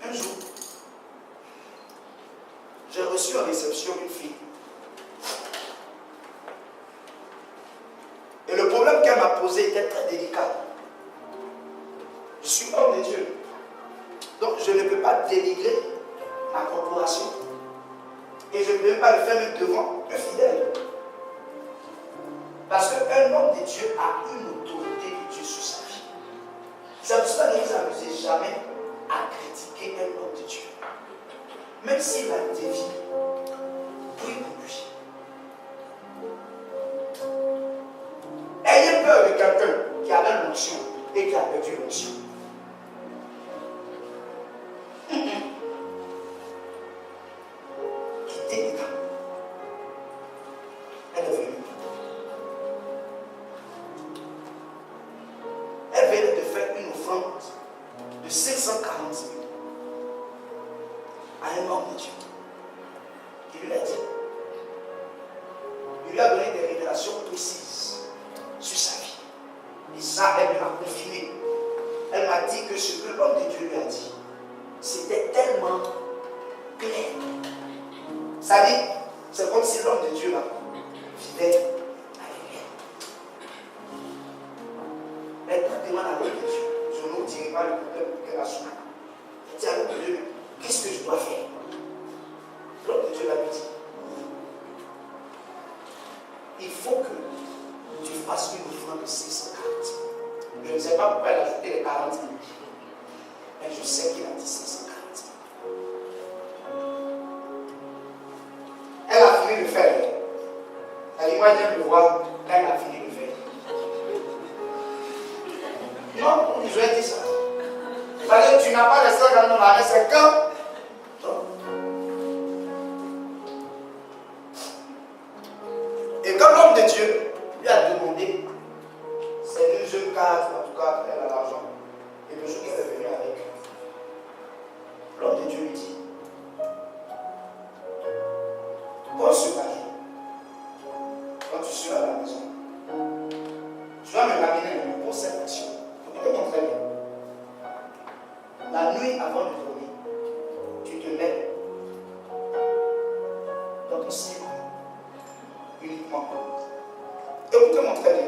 Un jour, j'ai reçu en réception une fille. Et le problème qu'elle m'a posé était très délicat. Je suis homme de Dieu. Donc je ne peux pas dénigrer ma corporation. Et je ne peux pas le faire même devant un fidèle. Parce qu'un homme de Dieu a une autorité de Dieu sur sa vie. C'est pour cela que ne vous amusez jamais à critiquer un homme de Dieu. Même s'il a dévié, prie pour lui. Ayez peur de quelqu'un qui avait l'onction et qui a perdu l'onction. Quittez l'état. Elle est venue. Elle venait de faire une offrande de 540 000 à un homme de Dieu. Il lui a dit. Il lui a donné des révélations précises sur sa vie. Et ça, elle me l'a confirmé. Elle m'a dit que ce que l'homme de Dieu lui a dit, c'était tellement clair. Ça dit, c'est comme si l'homme de Dieu là vivait à l'église. Maintenant, demande à l'homme de Dieu. Je ne vous dirai pas le problème qu'elle a soumis. Elle dit à l'homme de Dieu, qu'est-ce que je dois faire? L'homme de Dieu l'a dit. Il faut que tu fasses une offrande de 640 000. Je ne sais pas pourquoi elle a ajouté les 40 000. Mais je sais qu'il a dit 640 000. Elle a fini de faire. Elle dit, moi j'aime le voir quand elle a fini de faire. Non, je lui ai dit ça. Parce que tu n'as pas les 50 000 dans c'est quand. Et quand l'homme de Dieu lui a demandé, c'est une jeune cadre, en tout cas, elle a l'argent. Et le jour qu'elle est venue avec, l'homme de Dieu lui dit, pose ce jour, quand tu seras à la maison, tu vas me ramener un peu pour cette action. Écoutez-moi très bien. La nuit avant de dormir, tu te mets dans ton ciel, uniquement. Écoutez-moi très bien.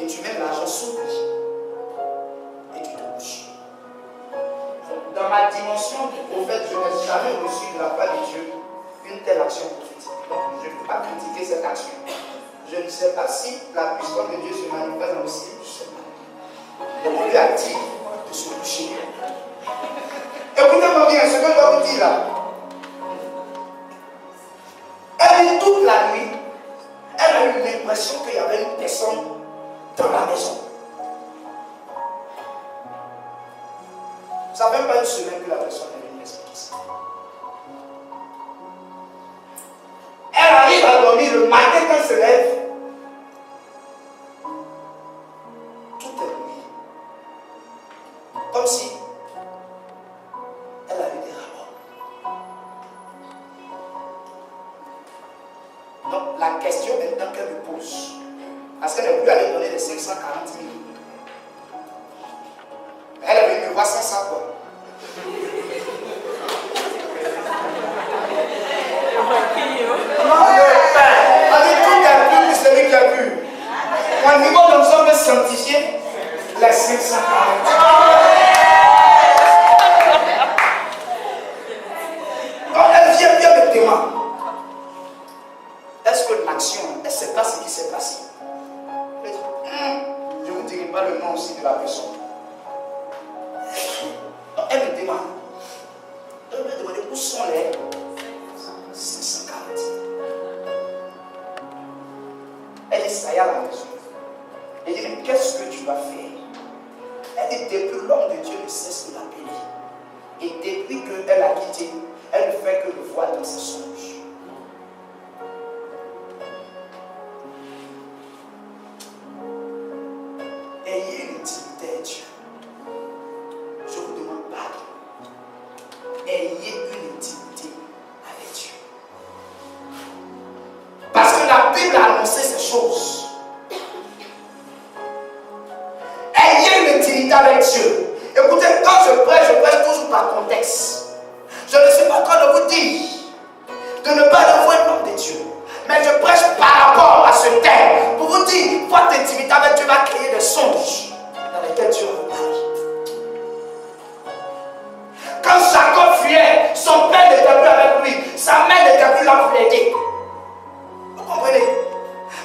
Et tu mets l'argent sous lui. Et tu te couches. Donc, dans ma dimension du prophète, je n'ai jamais reçu de la part de Dieu une telle action prophétique. Donc, je ne peux pas critiquer cette action. Je ne sais pas si la puissance de Dieu se manifeste dans le ciel. Je ne sais pas. Donc, on lui a dit de se coucher. Écoutez-moi bien, ce que je dois vous dire là. Elle est toute la nuit. Elle a eu l'impression qu'il y avait une personne dans la maison. Ça ne fait pas une semaine que la personne est venue m'expliquer ça. Elle arrive à dormir le matin quand elle se lève. Tout est brûlé. Comme si elle avait des rapports. Donc la question maintenant qu'elle me pose, parce qu'elle n'est plus allée donner les 540 000. Elle est venue me voir sans ça quoi. les 540. Quand elle vient me demander, est-ce que l'action, elle ne sait pas ce qui s'est passé? Je ne vous dirai pas le nom aussi de la personne. Donc, elle me demande. Elle me demande où sont les 540. Elle est saillée à la maison. Elle dit, mais qu'est-ce que tu vas faire? Elle dit, depuis l'homme de Dieu ne cesse de l'appeler. Et depuis qu'elle a quitté, elle ne fait que le voir dans ses songes. Ayez une intimité avec Dieu. Je vous demande pardon. Ayez une intimité avec Dieu. Parce que la Bible a annoncé ces choses. Ayez une intimité avec Dieu. Écoutez, quand je prêche toujours par contexte. Je ne suis pas en train de vous dire de ne pas devoir l'homme de Dieu. Mais je prêche par rapport à ce thème pour vous dire, votre intimité avec Dieu va créer des songes dans lesquels Dieu vous parle. Quand Jacob fuyait, son père n'était plus avec lui, sa mère n'était plus là pour l'aider. Vous comprenez?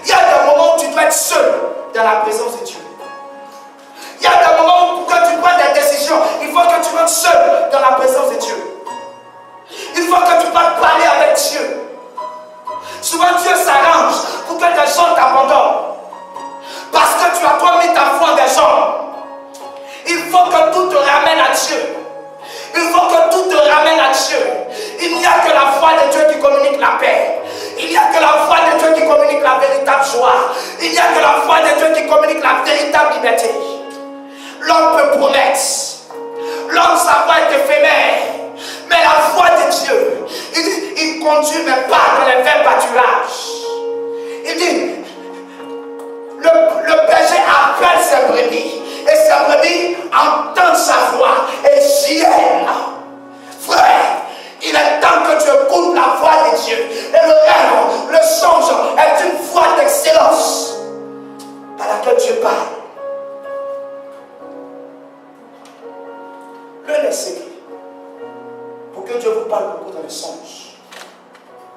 Il y a des moments où tu dois être seul dans la présence de Dieu. Il y a des moments où quand tu prends des décisions, il faut que tu rentres seul dans la présence de Dieu. Il faut que tu parles parler avec Dieu. Souvent Dieu s'arrange pour que des gens t'abandonnent. Parce que tu as toi mis ta foi en des gens. Il faut que tout te ramène à Dieu. Il faut que tout te ramène à Dieu. Il n'y a que la foi de Dieu qui communique la paix. Il n'y a que la foi de Dieu qui communique la véritable joie. Il n'y a que la foi de Dieu qui communique la véritable liberté. L'homme peut promettre. L'homme, sa foi est éphémère. Mais la foi de Dieu, il conduit mais pas dans les vains pâturages. Il dit, le berger appelle ses brebis. Et ses brebis entendent sa voix et viennent. Frère, il est temps que tu écoutes la voix de Dieu. Et le rêve, le songe est une voix d'excellence par laquelle Dieu parle. Le laisser. Pour que Dieu vous parle beaucoup dans les songes,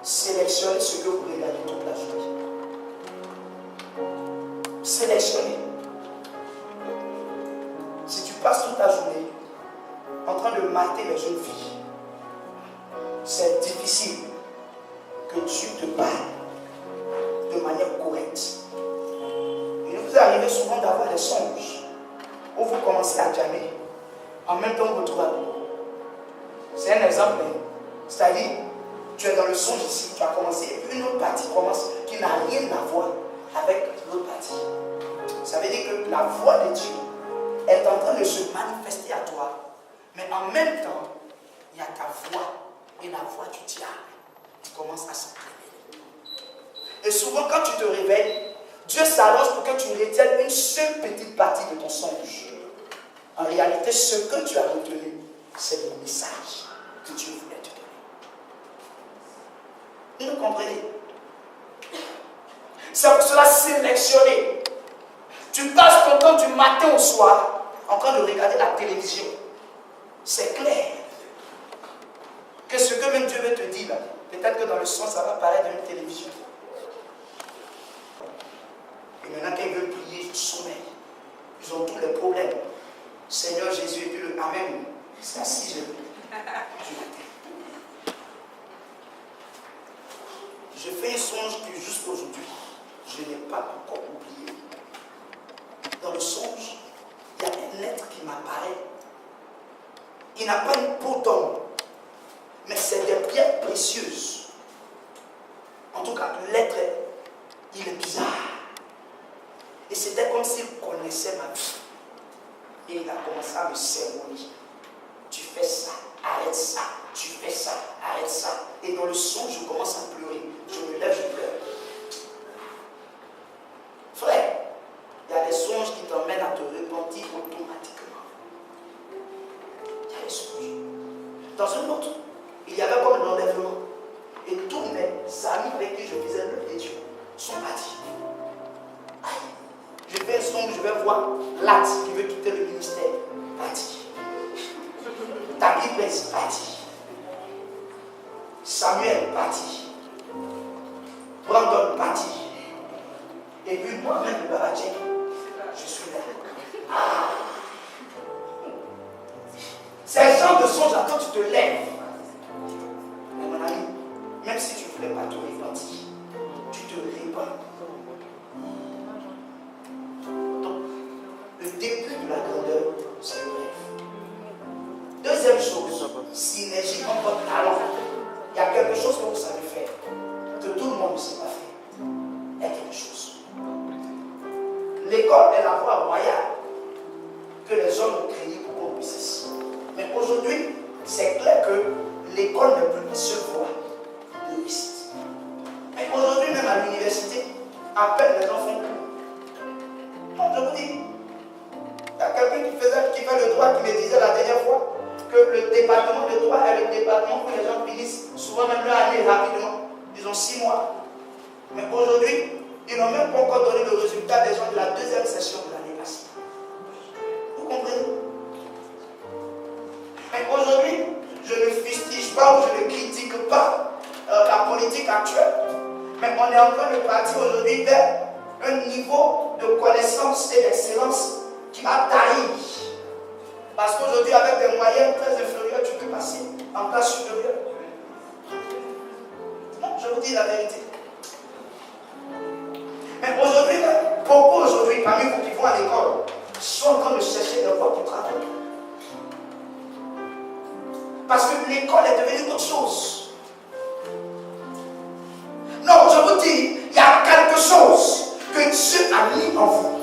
sélectionnez ce que vous regardez toute la journée. Sélectionnez. Si tu passes toute la journée en train de mater les jeunes filles, c'est difficile que Dieu te parle de manière correcte. Il vous est arrivé souvent d'avoir des songes où vous commencez à jammer, en même temps vous vous trouvez à bout. C'est un exemple, c'est-à-dire, tu es dans le songe ici, tu as commencé, et puis une autre partie commence qui n'a rien à voir avec l'autre partie. Ça veut dire que la voix de Dieu est en train de se manifester à toi, mais en même temps, il y a ta voix et la voix du diable qui commence à s'entraîner. Et souvent, quand tu te réveilles, Dieu s'arrange pour que tu retiennes une seule petite partie de ton songe. En réalité, ce que tu as retenu, c'est le message que Dieu voulait te donner. Vous comprenez? C'est pour cela sélectionner. Tu passes ton temps du matin au soir en train de regarder la télévision. C'est clair que ce que même Dieu veut te dire, peut-être que dans le son, ça va paraître dans une télévision. Et maintenant, quand ils veulent prier, ils sommeillent. Ils ont tous les problèmes. Seigneur Jésus, et puis le Amen. C'est assis, je fais un songe que jusqu'aujourd'hui, je n'ai pas encore oublié. Dans le songe, il y a un être qui m'apparaît. Il n'a pas une peau d'homme, mais c'est des pierres précieuses. En tout cas, l'être, il est bizarre. Et c'était comme s'il connaissait ma vie. Et il a commencé à me sermonner. Tu fais ça, arrête ça, tu fais ça, arrête ça. Et dans le songe, je commence à pleurer. Je me lève, je pleure. Frère, il y a des songes qui t'emmènent à te repentir automatiquement. Il y a des songes. Dans un autre, il y avait comme l'enlèvement. Et tous mes amis avec qui je faisais l'œuvre de Dieu sont partis. Aïe. Je fais un songe où je vais voir Lat qui veut quitter le ministère. Parti. Taki Pes, parti. Samuel, parti. Brandon, parti. Et puis moi-même, le Baradien, je suis là. Ah. C'est un genre de songe quand tu te lèves. Mais mon ami, même si tu ne voulais pas te repentir, tu te répands. Donc, le début de la grandeur, c'est le rêve. Deuxième chose, synergie entre votre talent. Il y a quelque chose que vous savez faire, que tout le monde ne sait pas faire. Il y a quelque chose. L'école est la voie royale que les hommes ont créée pour qu'on puisse. Mais aujourd'hui, c'est clair que l'école n'est plus la seule voie de réussite. Mais aujourd'hui, même à l'université, à peine les gens font plus. Non, je vous dis, il y a quelqu'un qui fait le droit qui me disait la dernière fois que le département de droit est le département où les gens finissent souvent même leur année rapidement. Ils ont 6 mois. Mais aujourd'hui, ils n'ont même pas encore donné le résultat des gens de la deuxième session de l'année passée. Vous comprenez? Mais aujourd'hui, je ne fustige pas ou je ne critique pas la politique actuelle. Mais on est en train de partir aujourd'hui vers un niveau de connaissance et d'excellence qui va tailler. Parce qu'aujourd'hui, avec des moyens très inférieurs, tu peux passer en classe supérieure. Non, je vous dis la vérité. Mais aujourd'hui, beaucoup aujourd'hui, parmi vous qui vont à l'école, sont en train de chercher des voies pour travailler. Parce que l'école est devenue autre chose. Non, je vous dis, il y a quelque chose que Dieu a mis en vous.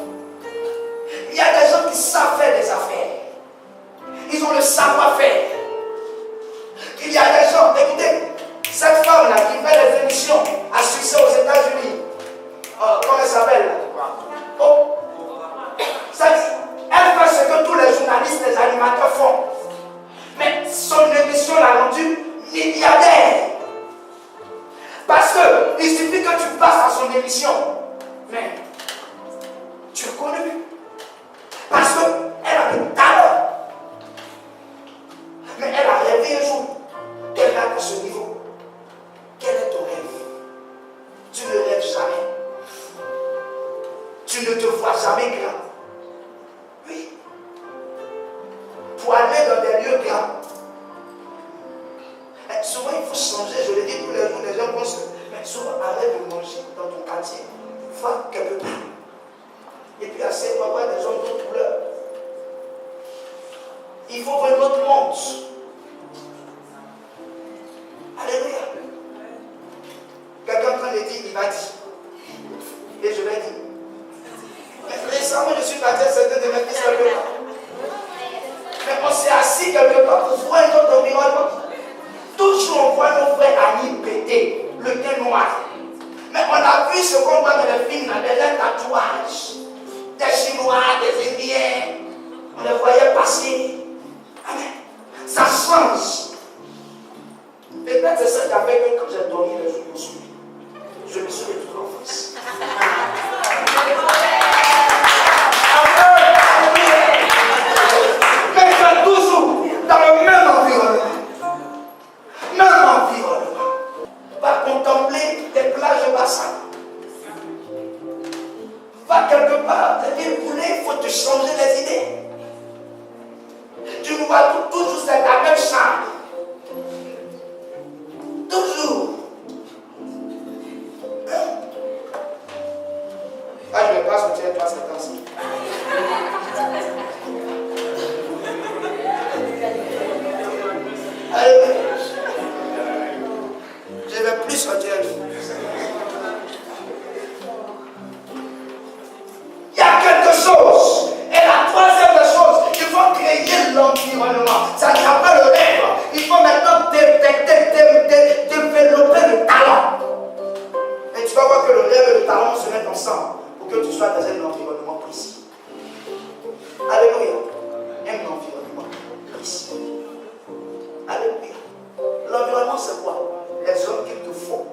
Il y a des gens qui savent faire des affaires. Ils ont le savoir-faire. Il y a des gens, écoutez, cette femme-là qui fait des émissions à succès aux États-Unis, comment elle s'appelle? Oh. Elle fait ce que tous les journalistes, les animateurs font. Mais son émission l'a rendu milliardaire. Parce qu'il suffit que tu passes à son émission. Mais tu es connu. Parce qu'elle a le talent. Mais elle a rêvé un jour qu'elle a à ce niveau. Quel est ton rêve? Tu ne rêves jamais. Tu ne te vois jamais grand. Oui. Pour aller dans des lieux grands. Et souvent, il faut changer. Je le dis tous les jours, les gens pensent que. Mais souvent, arrête de manger dans ton quartier. Va quelque part. Et puis, assez, on va voir des gens d'autres couleurs. Il faut voir notre monde. Alléluia. Quelqu'un quand il dit, il va dire. Et je vais dire. Mais récemment, je suis parti à certains de mes fils quelque part. Mais on s'est assis quelque part pour voir notre environnement. Toujours on voit nos frères amis péter, le teint noir. Mais on a vu ce qu'on voit dans les films, des tatouages, des Chinois, des Indiens. On les voyait passer. Amen. Ça change. Peut-être c'est ça qui a fait que quand j'ai dormi les jours qui suivi, je me suis retrouvé en France. Mais c'est toujours dans le même environnement. Même environnement. Va contempler les plages de bassin. Va quelque part te dire, il faut te changer les idées. Tu nous vois toujours c'est la même chambre. Toujours. Hein? Ah, je ne vais pas sortir toi cette temps-ci. Allez, je ne vais plus sortir. Il y a quelque chose. Et la troisième des choses, il faut créer l'environnement. Ça n'est pas le rêve. Il faut maintenant développer le talent. Et tu vas voir que le rêve et le talent se mettent ensemble pour que tu sois dans un environnement précis. Alléluia. Un environnement précis. Alléluia. L'environnement, c'est quoi? Les hommes qu'il te faut.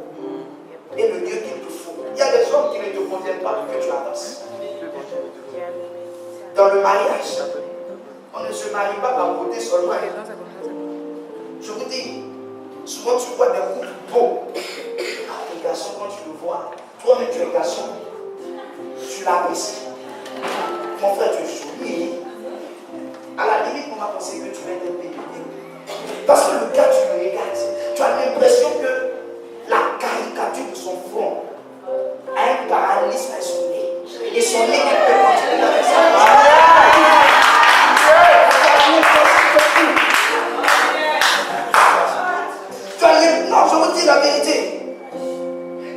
Et le lieu qu'il te faut. Il y a des hommes qui ne te conviennent pas pour que tu avances. Dans le mariage, on ne se marie pas par côté seulement. Je vous dis, souvent tu vois des couples beaux. Ah, les garçons, quand tu le vois, toi-même tu es garçon, tu l'apprécies. Mon frère, tu es joli. À la limite, on m'a pensé que tu vas être payé. Parce que le gars, tu le regardes, tu as l'impression que la caricature de son front a un paralysme à son nez. Et son nez est perpendiculaire avec sa non, je vous dis la vérité.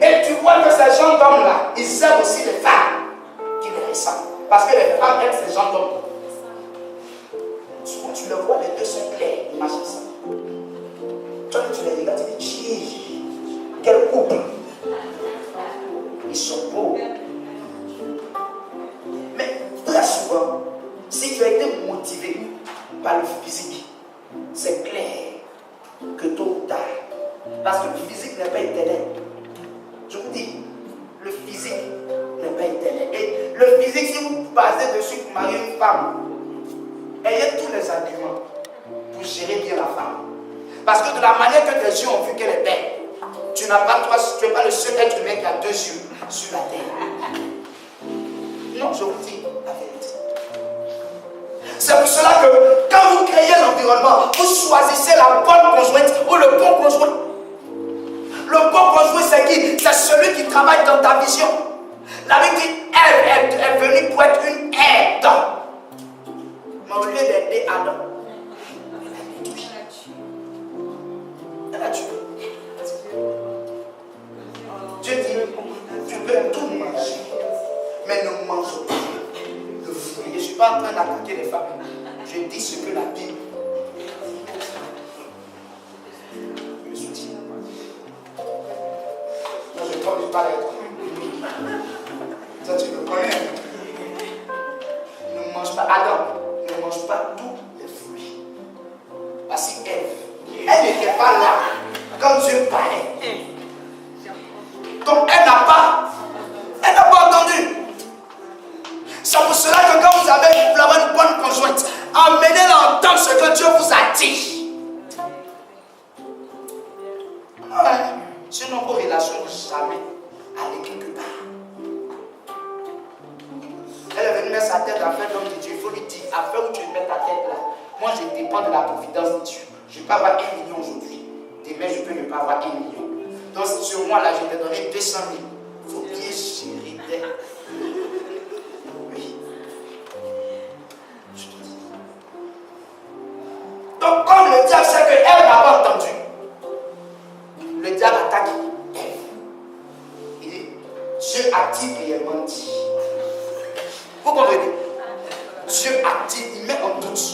Et tu vois que ces gens d'hommes-là, ils servent aussi les femmes qui les ressemblent. Parce que les femmes aiment ces gens d'hommes. Souvent tu le vois, les deux sont clairs, ils marchent ensemble. Toi, tu les regardes, tu dis, quel couple. Ils sont beaux. Mais très souvent, si tu as été motivé par le physique, c'est clair que tôt ou tard, parce que le physique n'est pas éternel. Je vous dis, le physique n'est pas éternel. Et le physique, si vous basez dessus pour marier une femme, ayez tous les arguments pour gérer bien la femme. Parce que de la manière que tes yeux ont vu qu'elle est belle, tu n'es pas le seul être humain qui a deux yeux sur la terre. Non, je vous dis la vérité. C'est pour cela que quand vous créez l'environnement, vous choisissez la bonne conjointe ou le bon conjoint. Le bon conjoint, c'est qui? C'est celui qui travaille dans ta vision. La Bible dit, Ève est venue pour être une aide. Mais au lieu d'aider Adam, elle a détruit. Elle a tué. Dieu dit, tu peux tout manger, mais ne mange pas le fruit. Je ne suis pas en train d'attaquer les femmes. Je dis ce que la Bible me soutient. Moi, je ne parle pas. Ça, tu le connais. Ne mange pas. Adam, ne mange pas tous les fruits. Parce qu'Ève, elle n'était pas là quand Dieu parlait. Donc elle n'a pas entendu. C'est pour cela que quand vous avez une bonne conjointe, amenez-la à entendre ce que Dieu vous a dit. Ouais. Sinon vos relations ne vont jamais aller quelque part. Elle est venue mettre sa tête à faire l'homme de Dieu. Il faut lui dire, à faire où tu mets ta tête là. Moi je dépends de la providence de Dieu. Je peux avoir 1 million aujourd'hui. Demain je peux ne pas avoir 1 million. Donc sur moi là, je t'ai donné 200 000. Il faut bien gérer tes... Oui. Je te dis. Donc comme le diable sait qu'elle n'a pas entendu, le diable attaque Ève. Il dit, Dieu a-t-il réellement dit? Vous comprenez? Dieu a-t-il, il met en doute.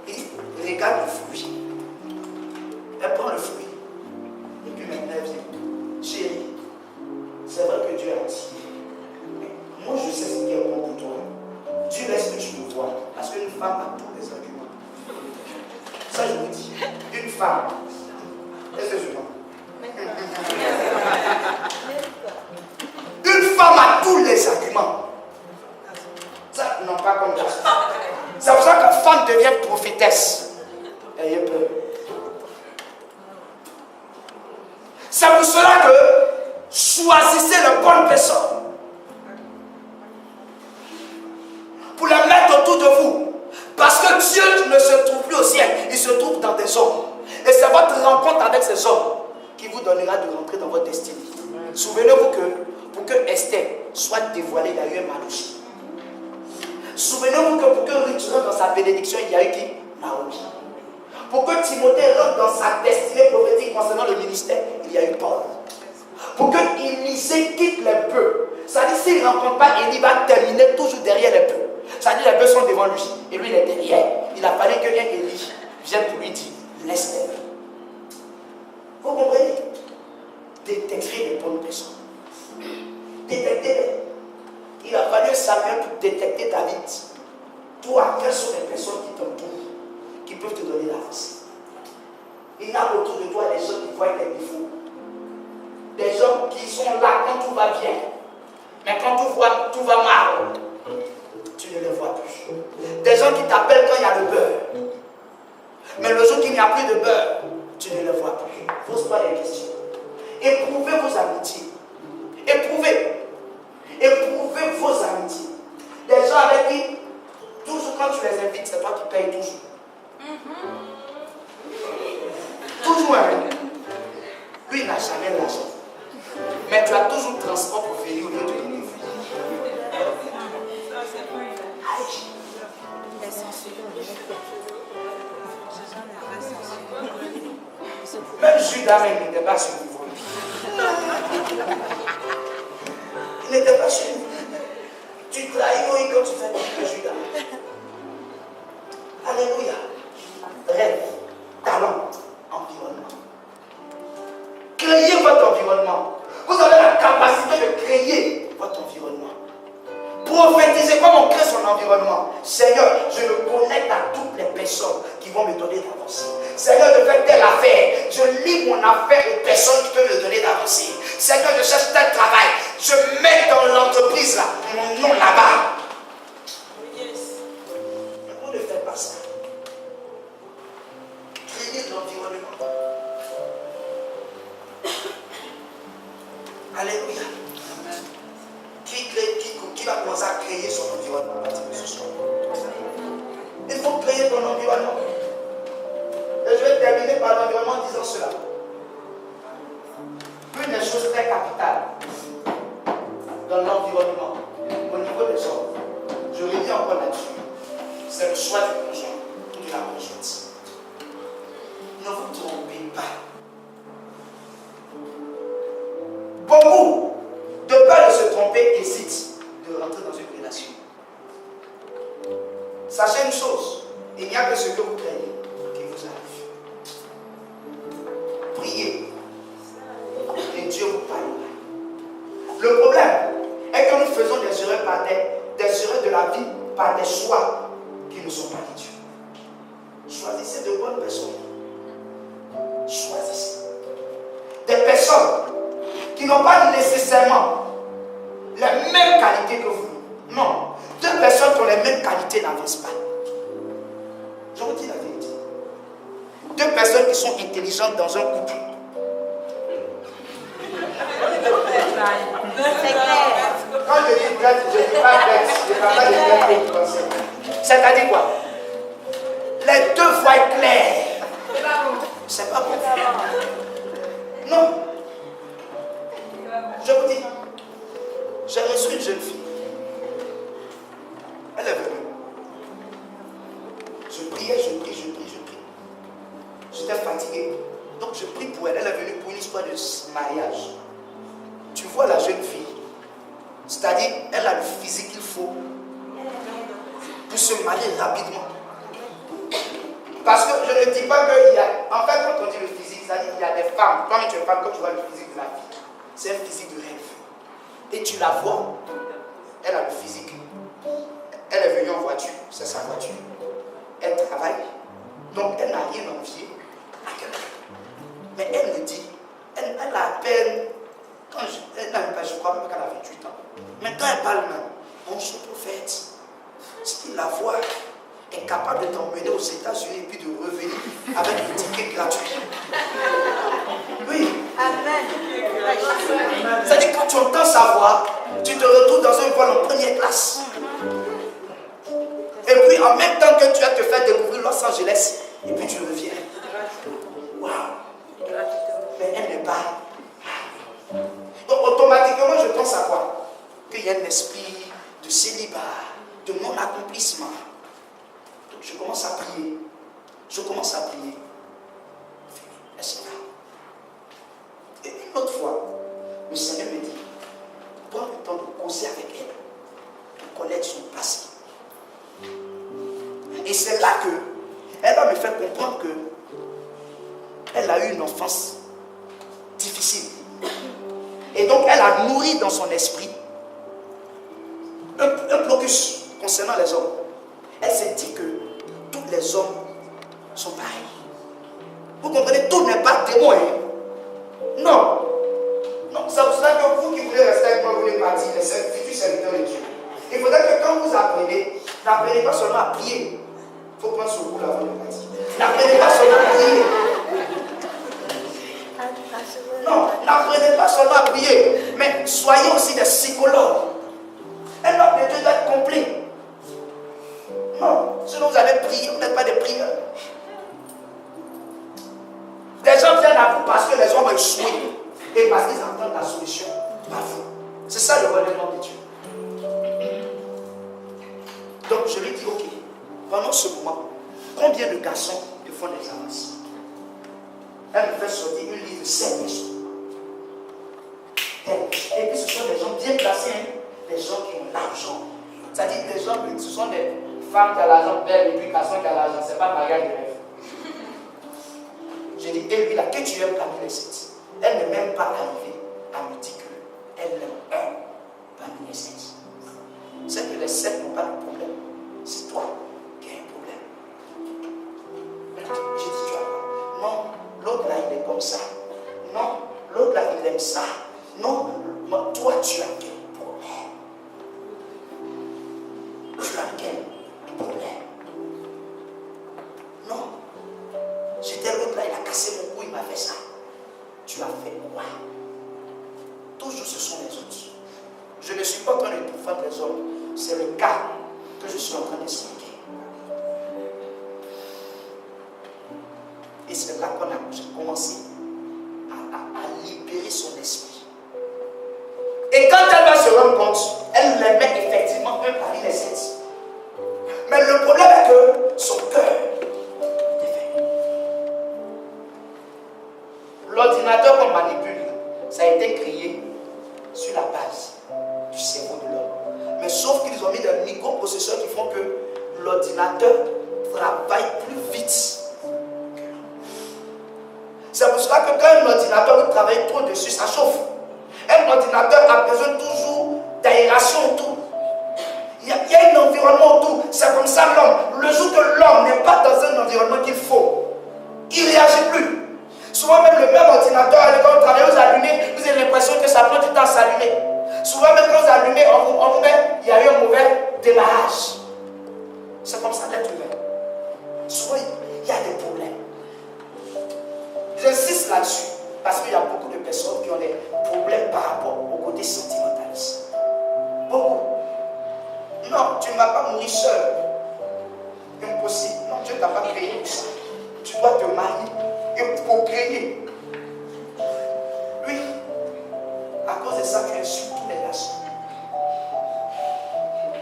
Il dit, regarde le fruit. Elle prend le fruit. Et puis maintenant elle vient. Chérie, c'est vrai que Dieu a dit. Mais moi je sais ce qui est bon pour toi. Dieu laisse que tu le vois. Parce qu'une femme a tous les arguments. Ça je vous dis. Une femme. Est-ce que je vois? Une femme a tous les arguments. Ça, non, pas comme ça. C'est pour ça qu'une femme devient prophétesse. Ayez peur. C'est pour cela que choisissez la bonne personne. Pour la mettre autour de vous. Parce que Dieu ne se trouve plus au ciel. Il se trouve dans des hommes. Et c'est votre rencontre avec ces hommes qui vous donnera de rentrer dans votre destinée. Souvenez-vous que pour que Esther soit dévoilée, il y a eu un Malouchi. Souvenez-vous que pour que Ruth rentre dans sa bénédiction, il y a eu qui? Naomi. Pour que Timothée rentre dans sa destinée prophétique concernant le ministère, il y a eu Paul. Pour que Élisée quitte les bœufs, ça dit s'il ne rencontre pas, il va terminer toujours derrière les bœufs. Ça dit les bœufs sont devant lui et lui il est derrière. Il a fallu que Élie vienne pour lui dire, laisse-les. Vous comprenez? Détecter les bonnes personnes. Détecter. Il a fallu Samuel pour détecter David. Toi, quelles sont les personnes qui t'entourent, qui peuvent te donner l'avance? Il y a autour de toi des gens qui voient tes défauts. Des gens qui sont là quand tout va bien. Mais quand tout va mal, tu tu ne les vois plus. Des gens qui t'appellent quand il y a le beurre. Mais le jour qu'il n'y a plus de beurre, tu ne les vois plus. Pose-toi des questions. Éprouvez vos amitiés. Éprouvez. Éprouvez vos amitiés. Des gens avec qui, toujours quand tu les invites, c'est toi qui payes toujours. Toujours avec lui. Lui, il n'a jamais l'argent. Mais tu as toujours le transport pour venir au lieu de venir. Même Judas, il n'était pas sur le niveau. Il n'était pas sur le niveau. Tu trahis oui quand tu fais comme Judas. Alléluia. Rêve, talent, environnement. Créez votre environnement. Vous avez la capacité de créer votre environnement. Prophétisez comme on crée son environnement. Seigneur, je me connecte à toutes les personnes qui vont me donner d'avancer. Seigneur, je fais telle affaire. Je lis mon affaire aux personnes qui peuvent me donner d'avancer. Seigneur, je cherche tel travail. Je mets dans l'entreprise là, mon nom là-bas. Mais vous ne faites pas ça. Créez l'environnement. Alléluia. Qui va commencer à créer son environnement à partir de ce soir? Il faut créer ton environnement. Et je vais terminer par l'environnement en disant cela. Une des choses très capitales dans l'environnement, au niveau des hommes, je reviens encore là-dessus, c'est le choix du conjoint ou de la conjointe. Ne vous trompez pas. Beaucoup, de peur de se tromper, hésitent de rentrer dans une relation. Sachez une chose, il n'y a que ce que vous craignez qui vous arrive. Priez et Dieu vous parlera. Le problème est que nous faisons des erreurs de la vie par des choix qui ne sont pas de Dieu. Choisissez de bonnes personnes. Choisissez. Des personnes qui n'ont pas nécessairement les mêmes qualités que vous. Non. Deux personnes qui ont les mêmes qualités n'avancent pas. Je vous dis la vérité. Deux personnes qui sont intelligentes dans un couple. C'est clair. Quand je dis bête, je ne dis pas bête. Je ne parle pas de bête pour penser. C'est-à-dire quoi? Les deux voient clair. C'est pas bon. Non. Je vous dis, j'ai reçu une jeune fille. Elle est venue. Je priais, je prie. J'étais fatigué. Donc je prie pour elle. Elle est venue pour une histoire de mariage. Tu vois la jeune fille, c'est-à-dire, elle a le physique qu'il faut pour se marier rapidement. Parce que je ne dis pas qu'il y a... En fait, quand on dit le physique, c'est-à-dire qu'il y a des femmes. Toi, tu es femme, quand tu vois le physique de la fille, c'est un physique de rêve. Et tu la vois, elle a le physique. Elle est venue en voiture, c'est sa voiture. Elle travaille. Donc, elle n'a rien envié à quelqu'un. Mais elle me dit, elle a à peine, je crois même qu'elle a 28 ans. Mais quand elle parle même, bonjour prophète, si la voix est capable de t'emmener aux États-Unis et puis de revenir avec un ticket gratuit. Oui. Amen. C'est-à-dire quand tu entends sa voix, tu te retrouves dans un vol en première classe. Et puis en même temps que tu vas te faire découvrir Los Angeles, et puis tu reviens. Waouh! Mais elle n'est pas. Donc automatiquement je pense à quoi? Qu'il y a un esprit de célibat, de non-accomplissement. Donc je commence à prier. Est-ce que et une autre fois, le Seigneur me dit, prends le temps de causer avec elle, de connaître son passé. Et c'est là que elle va me faire comprendre que elle a eu une enfance difficile. Et donc elle a nourri dans son esprit un blocus concernant les hommes. Elle s'est dit que tous les hommes sont pareils. Vous comprenez, tout n'est pas démon. Non. Non, c'est pour cela que vous qui voulez rester avec moi, vous voulez partir, les futurs serviteurs de Dieu. Il faudrait que quand vous apprenez, N'apprenez pas seulement à prier. Il faut prendre ce bout là avant de partir. N'apprenez pas seulement à prier. Non, n'apprenez pas seulement à prier, mais soyez aussi des psychologues. Un homme de Dieu doit être complet. Non, sinon vous allez prier, vous n'êtes pas des prieurs. Des gens viennent à vous parce que les hommes ont échoué et parce qu'ils entendent la solution par vous. C'est ça le relèvement de Dieu. Donc je lui dis, ok, pendant ce moment, combien de garçons te font des avances? Elle me fait sortir une liste de 7 personnes. Et puis ce sont des gens bien placés, hein? Des gens qui ont l'argent. C'est-à-dire des gens, ce sont des femmes qui ont l'argent belle et puis garçons qui ont l'argent. Ce n'est pas mariage de rêve. J'ai dit, et lui là, que tu aimes parmi les 7. Elle n'est même pas arrivée à me dire qu'elle aime un parmi les 7. C'est que les 7 n'ont pas de problème. C'est toi qui as un problème. J'ai dit, tu vois, non, l'autre là, il est comme ça. Non, l'autre là, il aime ça. Non, toi, tu as quel problème? Tu as quel problème? Non. J'étais l'autre là, il a cassé mon cou, il m'a fait ça. Tu as fait quoi? Toujours ce sont les autres. Je ne suis pas en train de défendre les hommes. C'est le cas que je suis en train d'expliquer. Et c'est là qu'on a commencé à libérer son esprit. Et quand elle va se rendre compte, elle les met effectivement un parmi les 7. Mais le problème est que son cœur est fait. L'ordinateur qu'on manipule, ça a été créé sur la base du cerveau de l'homme. Mais sauf qu'ils ont mis des microprocesseurs qui font que l'ordinateur travaille plus vite. C'est pour cela que quand un ordinateur travaille trop dessus, ça chauffe. Un ordinateur a besoin toujours d'aération autour. Il y a un environnement autour. C'est comme ça l'homme. Le jour que l'homme n'est pas dans un environnement qu'il faut, il ne réagit plus. Souvent même le même ordinateur, quand vous travaillez, vous allumez, vous avez l'impression que ça prend du temps à s'allumer. Souvent même quand vous allumez, on vous met, il y a eu un mauvais démarrage. C'est comme ça l'être humain. Souvent, il y a des problèmes. J'insiste là-dessus parce qu'il y a beaucoup de personnes qui ont des problèmes par rapport au côté sentimentaliste. Beaucoup. Non, tu ne vas pas mourir seul. Impossible. Non, Dieu ne t'a pas créé pour ça. Tu dois te marier et procréer. Oui. À cause de ça, tu insultes tous les garçons.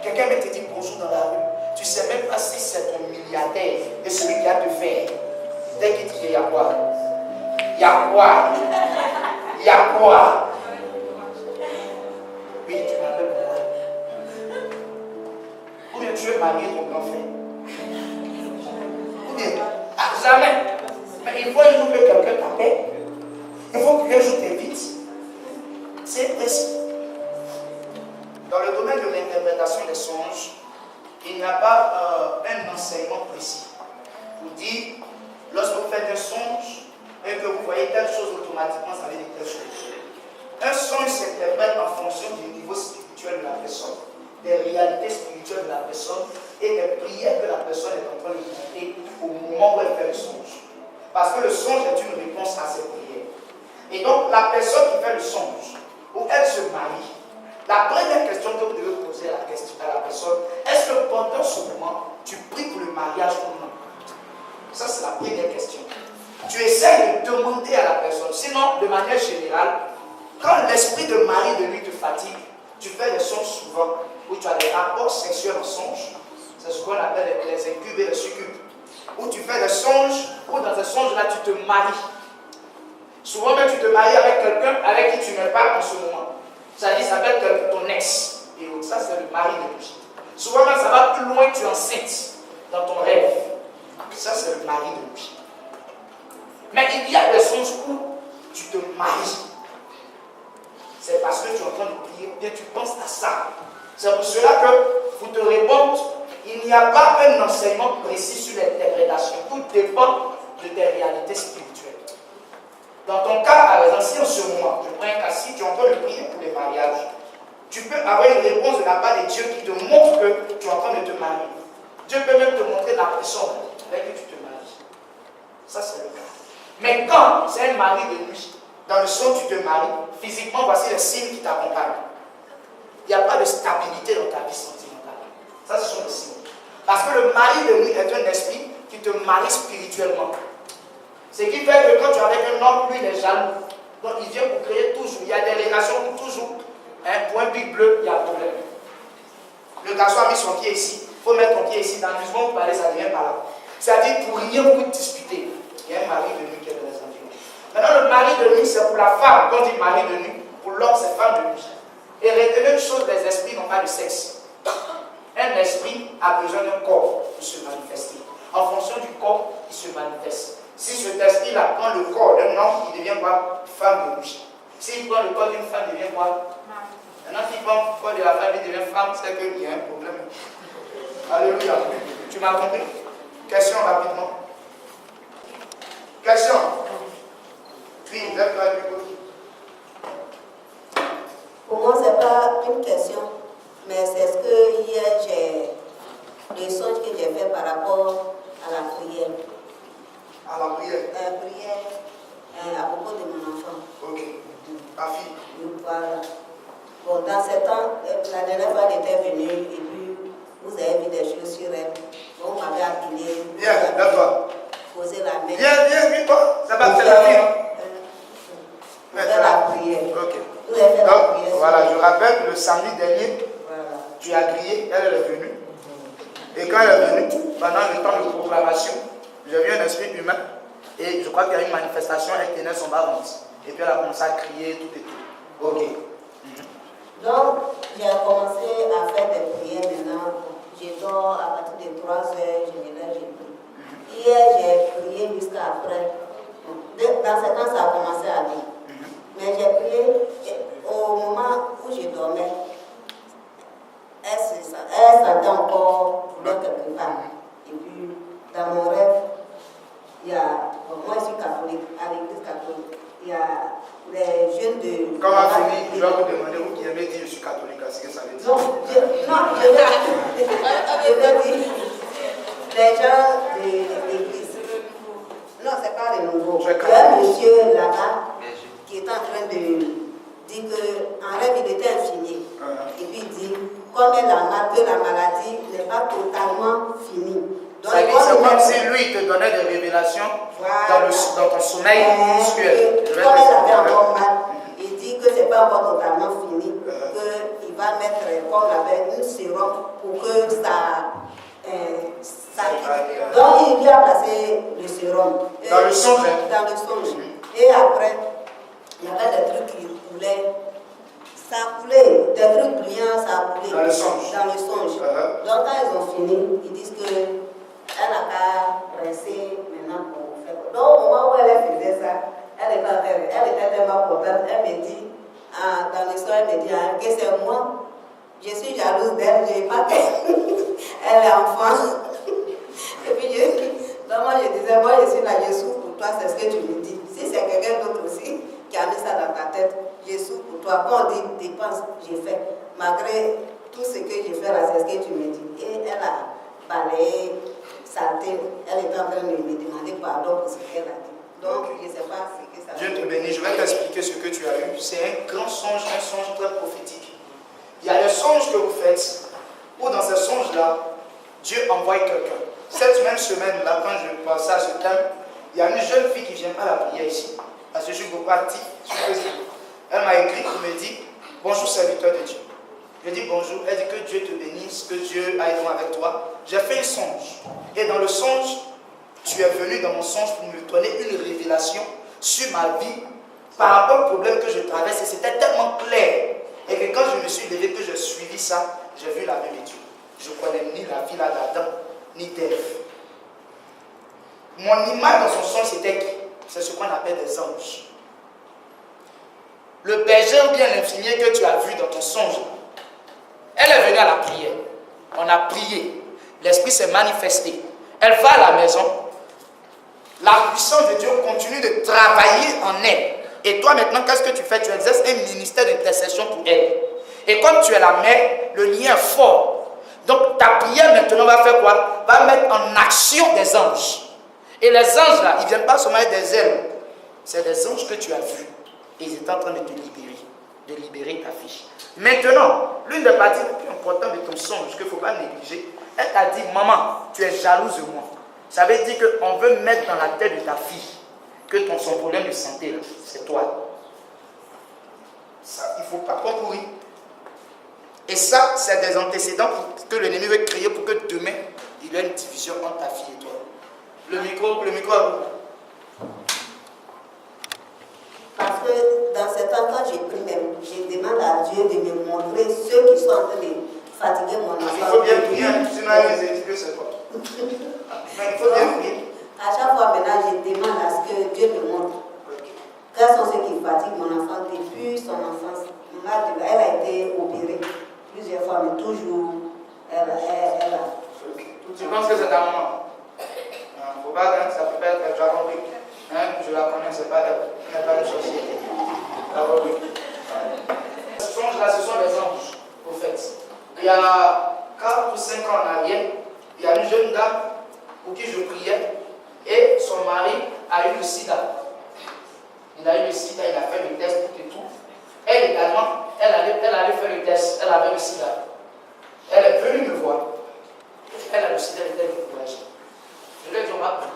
Quelqu'un va te dire bonjour dans la rue. Tu ne sais même pas si c'est ton milliardaire et celui qui a te faire. Dès qu'il dit il y a quoi? Il y a quoi? Il y a quoi? Oui, tu m'appelles quoi? Ou bien tu veux marier ton grand frère? Ou bien, jamais. Mais il faut un jour que quelqu'un t'appelle. Il faut qu'un jour t'invite. C'est précis. Dans le domaine de l'interprétation des songes, il n'y a pas un enseignement précis. Vous dites, lorsque vous faites un songe, et que vous voyez telle chose automatiquement, ça veut dire telle chose. Un songe s'interprète en fonction du niveau spirituel de la personne, des réalités spirituelles de la personne et des prières que la personne est en train de monter au moment où elle fait le songe. Parce que le songe est une réponse à ses prières. Et donc, la personne qui fait le songe, où elle se marie, la première question que vous devez poser à la personne, est-ce que pendant ce moment, tu pries pour le mariage ou non? Ça, c'est la première question. Tu essaies de demander à la personne. Sinon, de manière générale, quand l'esprit de mari de lui te fatigue, tu fais des songes souvent où tu as des rapports sexuels en songe. C'est ce qu'on appelle les incubes et les succubes. Où tu fais des songes, où dans ces songes-là, tu te maries. Souvent même, tu te maries avec quelqu'un avec qui tu n'es pas en ce moment. C'est-à-dire, ça s'appelle ton ex. Et ça, c'est le mari de lui. Souvent même, ça va plus loin, tu es enceinte dans ton rêve. Ça, c'est le mari de lui. Mais il y a des songes où tu te maries. C'est parce que tu es en train de prier, bien tu penses à ça. C'est pour cela que, pour te répondre, il n'y a pas un enseignement précis sur l'interprétation. Tout dépend de tes réalités spirituelles. Dans ton cas, par exemple, si en ce moment, je prends un cas, si tu es en train de prier pour les mariages, tu peux avoir une réponse de la part de Dieu qui te montre que tu es en train de te marier. Dieu peut même te montrer la personne avec qui tu te maries. Ça, c'est le cas. Mais quand c'est un mari de nuit, dans le songe tu te maries, physiquement, voici les signes qui t'accompagnent. Il n'y a pas de stabilité dans ta vie sentimentale. Ça, ce sont les signes. Parce que le mari de nuit est un esprit qui te marie spirituellement. Ce qui fait que quand tu es avec un homme, lui, il est jaloux. Donc, il vient pour créer toujours. Il y a des relations où toujours, pour un pic bleu, il y a problème. Le garçon a mis son pied ici. Il faut mettre ton pied ici. Dans l'amusement, pour parler, ça devient par là. C'est-à-dire, pour rien, pour discuter. Il y a un mari de nuit qui est dans les environs. Maintenant, le mari de nuit, c'est pour la femme. Quand on dit mari de nuit, pour l'homme, c'est femme de nuit. Et retenez une chose, les esprits n'ont pas de sexe. Un esprit a besoin d'un corps pour se manifester. En fonction du corps, il se manifeste. Si cet esprit-là prend le corps d'un homme, il devient quoi? Femme de nuit. S'il prend le corps d'une femme, il devient quoi? Maintenant, s'il prend le corps de la femme, il devient femme, c'est qu'il y a un problème. Alléluia. Tu m'as compris? Question rapidement. Question. Oui, lève-toi du côté. Pour moi, ce n'est pas une question, mais c'est ce que hier, j'ai le songe que j'ai fait par rapport à la prière. À la prière. Prière à propos de mon enfant. Ok. Ta fille. Voilà. Bon, dans ce temps, la dernière fois, elle était venue et puis vous avez vu des choses sur elle. Donc, vous m'avez appelé. Viens, lève-toi. Poser la main. Viens, toi. C'est pas c'est la vie. Faire la prière. Ok. Vous avez fait la Donc, prière. voilà, je rappelle que le samedi dernier, Voilà. tu as grillé, elle est venue. Et quand elle est venue, pendant le temps de proclamation, j'ai vu un esprit humain. Et je crois qu'il y a eu une manifestation, elle tenait son bas. Et puis elle a commencé à crier, tout et tout. Ok. Donc, j'ai commencé à faire des prières maintenant. Je dors à partir de 3 heures, je me lève, je prie. Hier, j'ai prié jusqu'à après. Dans ce temps, ça a commencé à dire. Mais j'ai prié au moment où je dormais. Elle sentait encore douleur quelque part. Et puis, dans mon rêve, il y a, moi je suis catholique, à l'église catholique, il y a les jeunes de... Quand on a fini, je vais vous demander, vous qui aimez dire je suis catholique, ce que ça veut dire. Je veux dire, les gens de l'église. Non, c'est pas les nouveaux. Il y a un monsieur là-bas qui est en train de dire qu'en rêve il était infini. Et puis il dit, comme la maladie n'est pas totalement finie. C'est comme si lui te donnait des révélations dans ton sommeil spirituel. Comme elle avait encore mal, il dit que ce n'est pas encore totalement fini, qu'il va mettre comme avec une sérum pour que ça donc il lui a placé le sérum. Dans le songe. Dans le songe. Et après, il y avait des trucs qui coulaient. Ça a coulé, des trucs brillants, ça a coulé. Dans le songe. Dans le songe. Donc quand ils ont fini, ils disent que elle n'a qu'à presser maintenant pour faire. Donc au moment où elle faisait ça, elle était tellement contente. Elle me dit, dans l'histoire, elle me dit que c'est moi. Je suis jalouse d'elle, je n'ai pas qu'elle. Elle est enfant. Et puis moi je disais, moi je suis là, je souffre pour toi, c'est ce que tu me dis. Si c'est quelqu'un d'autre aussi qui a mis ça dans ta tête, je souffre pour toi. Quand on dit dépense, j'ai fait. Malgré tout ce que j'ai fait là, c'est ce que tu me dis. Et elle a balayé, saleté. Elle était en train de me demander pardon pour ce qu'elle a dit. Donc je ne sais pas ce que ça veut dire. Dieu te bénisse, je vais t'expliquer ce que tu as eu. C'est un grand songe, un songe très prophétique. Il y a des songes que vous faites, où dans ces songes-là, Dieu envoie quelqu'un. Cette même semaine-là, quand je pensais à ce thème, il y a une jeune fille qui vient à la prière ici, parce que je suis beaucoup actif sur Facebook. Elle m'a écrit pour me dire, bonjour serviteur de Dieu. Je dis bonjour, elle dit que Dieu te bénisse, que Dieu aille loin avec toi. J'ai fait un songe. Et dans le songe, tu es venu dans mon songe pour me donner une révélation sur ma vie par rapport au problème que je traverse. Et c'était tellement clair. Et que quand je me suis levé, que j'ai suivi ça, j'ai vu la main de Dieu. Je ne connais ni la vie d'Adam, ni d'Ève. Mon image dans son songe, c'était qui? C'est ce qu'on appelle des anges. Le berger ou bien l'infirmier que tu as vu dans ton songe, elle est venue à la prière. On a prié. L'esprit s'est manifesté. Elle va à la maison. La puissance de Dieu continue de travailler en elle. Et toi maintenant, qu'est-ce que tu fais? Tu exerces un ministère d'intercession pour elle. Et comme tu es la mère, le lien est fort. Donc ta prière maintenant va faire quoi? Va mettre en action des anges. Et les anges là, ils ne viennent pas seulement avec des ailes. C'est des anges que tu as vus. Et ils étaient en train de te libérer. De libérer ta fille. Maintenant, l'une des parties les plus importantes de ton songe qu'il ne faut pas négliger, elle t'a dit, maman, tu es jalouse de moi. Ça veut dire qu'on veut mettre dans la tête de ta fille que son problème de santé, c'est toi. Ça, il ne faut pas concourir. Et ça, c'est des antécédents que l'ennemi veut créer pour que demain, il y ait une division entre ta fille et toi. Le micro à vous. Parce que dans ce temps, quand j'ai pris même, je demande à Dieu de me montrer ceux qui sont en train de fatiguer mon enfant. Il faut bien prier, sinon les étudiants, c'est quoi? Mais il faut bien prier. À chaque fois maintenant, je demande à ce que Dieu me montre. Quels sont ceux qui fatiguent mon enfant depuis son enfance? Elle a été opérée plusieurs fois, mais toujours, elle a. Tu penses que c'est ta maman? Il ne faut pas, hein, ça peut pas être, tu as compris. Hein, je la connais, c'est pas elle. Elle n'est pas une sorcière. Tu as compris. Ce songe-là, ce sont les anges, prophètes. Il y a 4 ou 5 ans en arrière, il y a une jeune dame pour qui je priais et son mari a eu le sida. Il a eu le sida, il a fait le test, tout et tout. Elle également, elle allait faire le test, elle avait le sida. Elle est venue me voir. Elle a le sida, elle était découragée. Je lui ai dit, on va prier.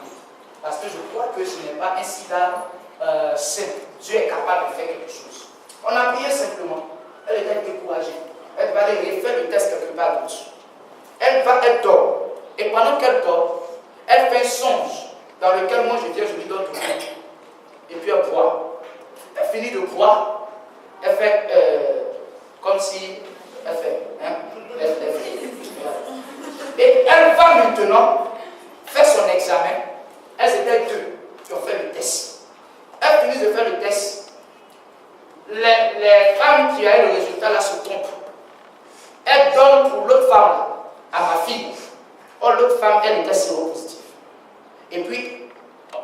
Parce que je crois que ce n'est pas un sida simple. Dieu est capable de faire quelque chose. On a prié simplement. Elle était découragée. Elle va aller refaire le test quelque part d'autre. Elle dort. Et pendant qu'elle dort, elle fait un songe dans lequel moi je lui donne du vin. Et puis elle boit. Elle finit de boire. Elle fait comme si elle fait. Hein, elle fait. Et elle va maintenant faire son examen. Elles étaient 2 qui ont fait le test. Elles finissent de faire le test. Les femmes qui ont eu le résultat là se trompent. Elles donnent pour l'autre femme là, à ma fille. Or l'autre femme, elle était séropositive. Et puis,